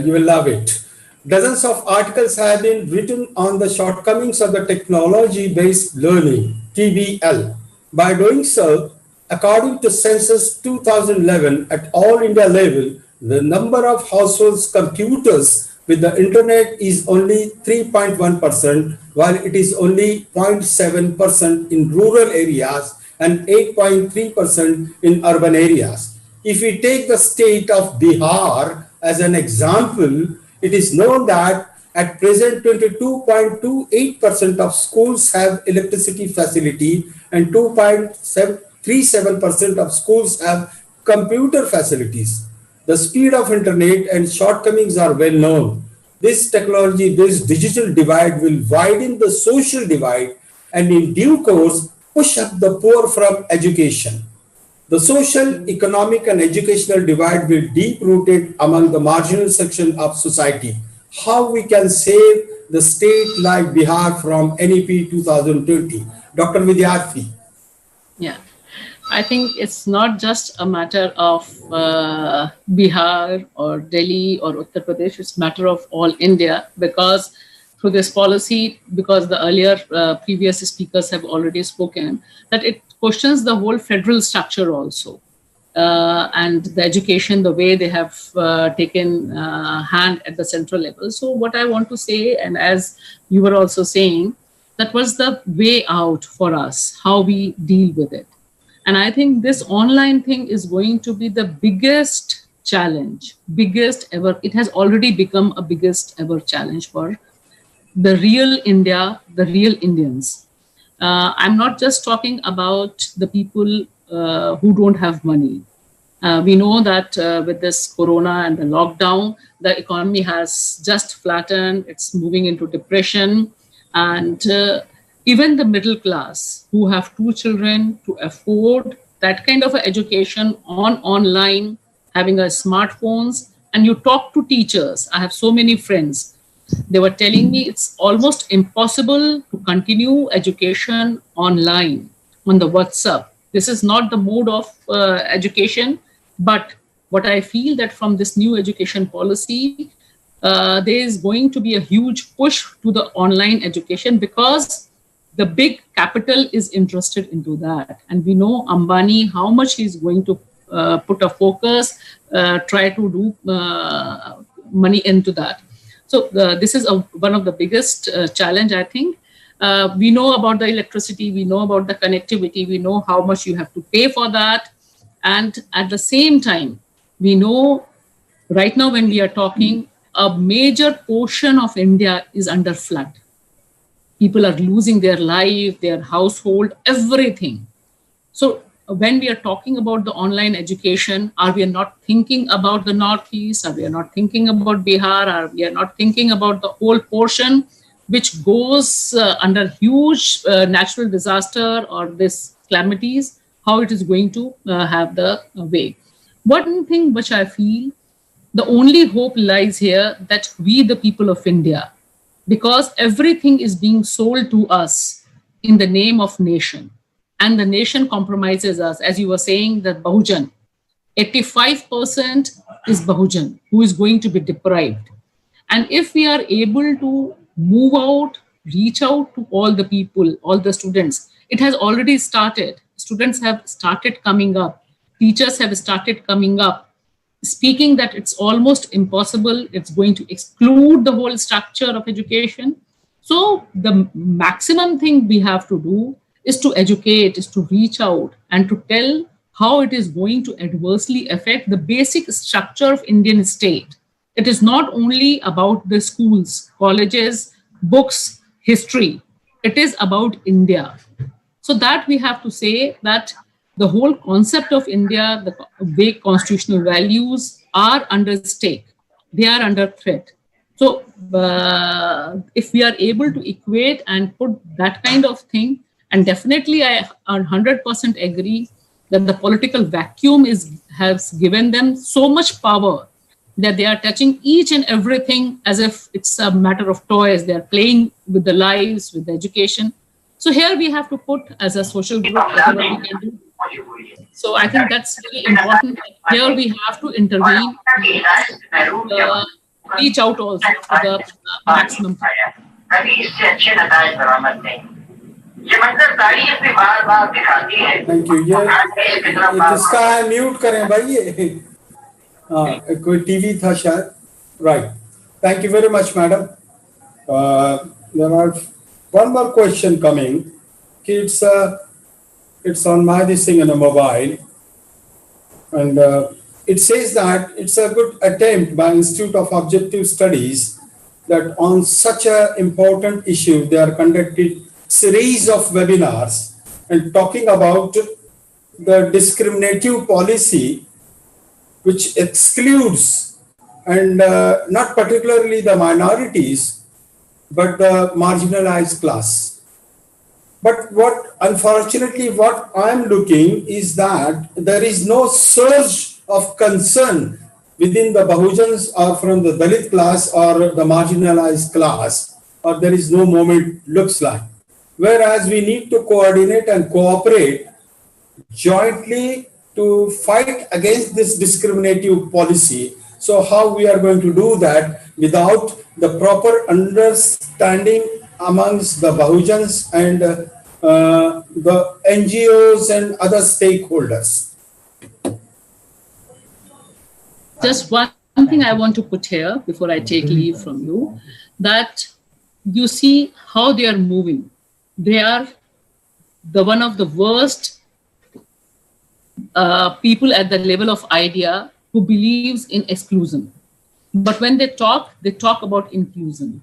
you will love it. Dozens of articles have been written on the shortcomings of the technology-based learning, TBL. By doing so, according to Census 2011, at all India level, the number of households computers with the internet is only 3.1%, while it is only 0.7% in rural areas and 8.3% in urban areas. If we take the state of Bihar as an example, it is known that at present 22.28% of schools have electricity facility and 2.37% of schools have computer facilities. The speed of internet and shortcomings are well known. This technology-based digital divide will widen the social divide and in due course push up the poor from education. The social, economic and educational divide will deep-rooted among the marginal section of society. How we can save the state like Bihar from NEP 2020? Dr. Vidyarthi. Yeah. I think it's not just a matter of Bihar or Delhi or Uttar Pradesh, it's a matter of all India, because through this policy, because the earlier previous speakers have already spoken, that it questions the whole federal structure also. And the education, the way they have taken hand at the central level. So what I want to say, and as you were also saying, that was the way out for us, how we deal with it. And I think this online thing is going to be the biggest challenge, biggest ever. It has already become a biggest ever challenge for the real India, the real Indians. I'm not just talking about the people who don't have money. We know that with this corona and the lockdown, the economy has just flattened. It's moving into depression. And even the middle class who have 2 children to afford that kind of education online, having a smartphones, and you talk to teachers. I have so many friends. They were telling me it's almost impossible to continue education online on the WhatsApp. This is not the mode of education, but what I feel that from this new education policy, there is going to be a huge push to the online education because the big capital is interested into that. And we know Ambani, how much he's going to put a focus, try to do money into that. So this is one of the biggest challenge, I think. We know about the electricity, we know about the connectivity, we know how much you have to pay for that. And at the same time, we know right now when we are talking, a major portion of India is under flood. People are losing their life, their household, everything. So when we are talking about the online education, are we not thinking about the Northeast? Are we not thinking about Bihar? Are we not thinking about the whole portion which goes under huge natural disaster or this calamities, how it is going to have the way? One thing which I feel, the only hope lies here that we, the people of India, because everything is being sold to us in the name of nation. And the nation compromises us. As you were saying, that Bahujan, 85% is Bahujan, who is going to be deprived. And if we are able to move out, reach out to all the people, all the students, it has already started. Students have started coming up. Teachers have started coming up, speaking that it's almost impossible. It's going to exclude the whole structure of education. So the maximum thing we have to do is to educate, is to reach out and to tell how it is going to adversely affect the basic structure of Indian state. It is not only about the schools, colleges, books, history. It is about India. So that we have to say that the whole concept of India, the big constitutional values are under stake. They are under threat. So if we are able to equate and put that kind of thing, and definitely I 100% agree that the political vacuum has given them so much power that they are touching each and everything as if it's a matter of toys. They are playing with the lives, with the education. So here we have to put as a social group whatever we can do. So I think that's really important. Here we have to intervene, reach out also to the maximum. Thank you. ये इसका mute करें भाई ये कोई TV था शायद. Right. Thank you very much, madam. There are one more question coming. It's on my this thing on a mobile, and it says that it's a good attempt by Institute of Objective Studies that on such a important issue they are conducted series of webinars and talking about the discriminative policy which excludes and not particularly the minorities but the marginalized class. But unfortunately what I'm looking is that there is no surge of concern within the Bahujans or from the Dalit class or the marginalized class, or there is no movement, looks like. Whereas we need to coordinate and cooperate jointly to fight against this discriminative policy. So how we are going to do that without the proper understanding amongst the Bahujans and the NGOs and other stakeholders? Just one thing I want to put here before I take leave from you, that you see how they are moving. They are one of the worst people at the level of idea who believes in exclusion. But when they talk about inclusion.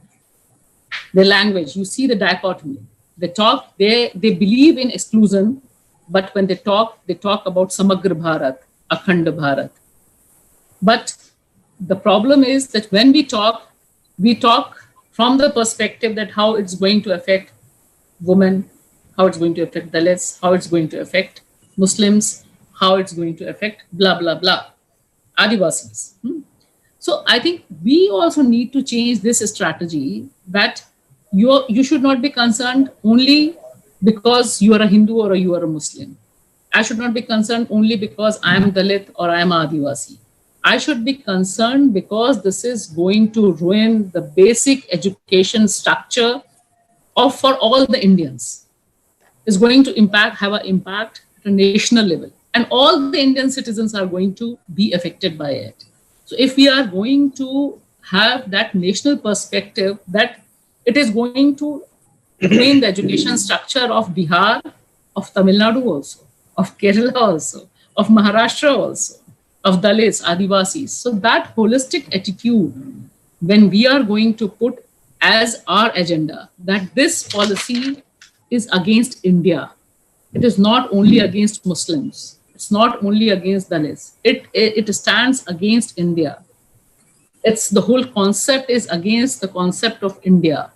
The language, you see the dichotomy. They believe in exclusion, but when they talk about Samagra Bharat, Akhand Bharat. But the problem is that when we talk from the perspective that how it's going to affect women, how it's going to affect Dalits, how it's going to affect Muslims, how it's going to affect blah, blah, blah, Adivasis. So I think we also need to change this strategy that you should not be concerned only because you are a Hindu or you are a Muslim. I should not be concerned only because I am Dalit or I am Adivasi. I should be concerned because this is going to ruin the basic education structure for all the Indians. It's going to have an impact at a national level. And all the Indian citizens are going to be affected by it. So if we are going to have that national perspective, that it is going to ruin the education structure of Bihar, of Tamil Nadu also, of Kerala also, of Maharashtra also, of Dalits, Adivasis. So that holistic attitude, when we are going to put as our agenda that this policy is against India, it is not only against Muslims, it's not only against Dalits, it stands against India. It's the whole concept is against the concept of India.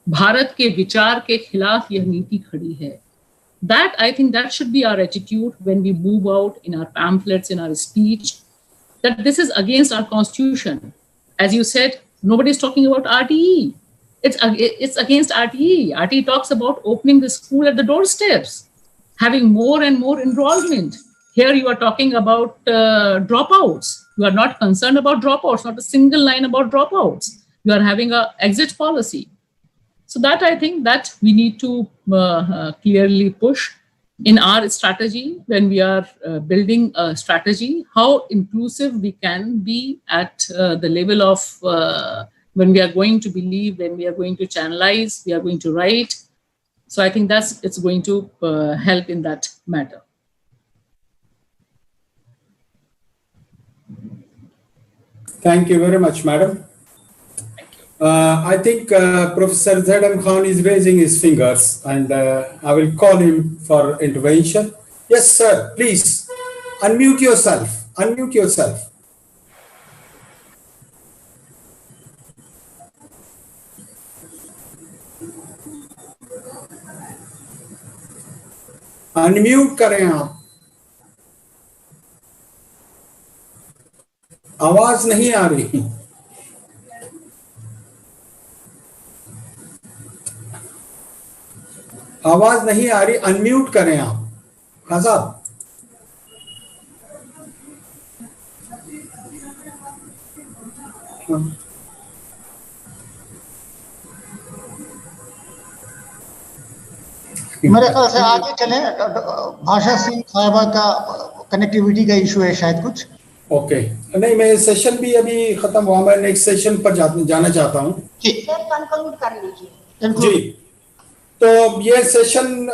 Bharat ke vichar ke khilaf yeh neeti khadi hai. That, I think that should be our attitude when we move out in our pamphlets, in our speech, that this is against our constitution. As you said, nobody is talking about RTE. It's against RTE. RTE talks about opening the school at the doorsteps, having more and more enrollment. Here you are talking about dropouts. You are not concerned about dropouts, not a single line about dropouts. You are having an exit policy. So that I think that we need to clearly push in our strategy when we are building a strategy, how inclusive we can be at the level of when we are going to believe, when we are going to channelize, we are going to write. So I think it's going to help in that matter. Thank you very much, madam. I think Professor Zadam Khan is raising his fingers, and I will call him for intervention. Yes, sir, please unmute yourself. Unmute yourself. Unmute करें आप. आवाज नहीं आ रही. आवाज नहीं आ रही. Unmute करें आप. हाँ साहब. मेरे ख्याल से आगे चले. भाषा सिंह साहिबा का कनेक्टिविटी का इशू है शायद कुछ. ओके नहीं, मैं सेशन भी अभी खत्म हुआ. मैं नेक्स्ट सेशन पर जाना चाहता हूँ. कंक्लूड कर लीजिए. जी, तो ये सेशन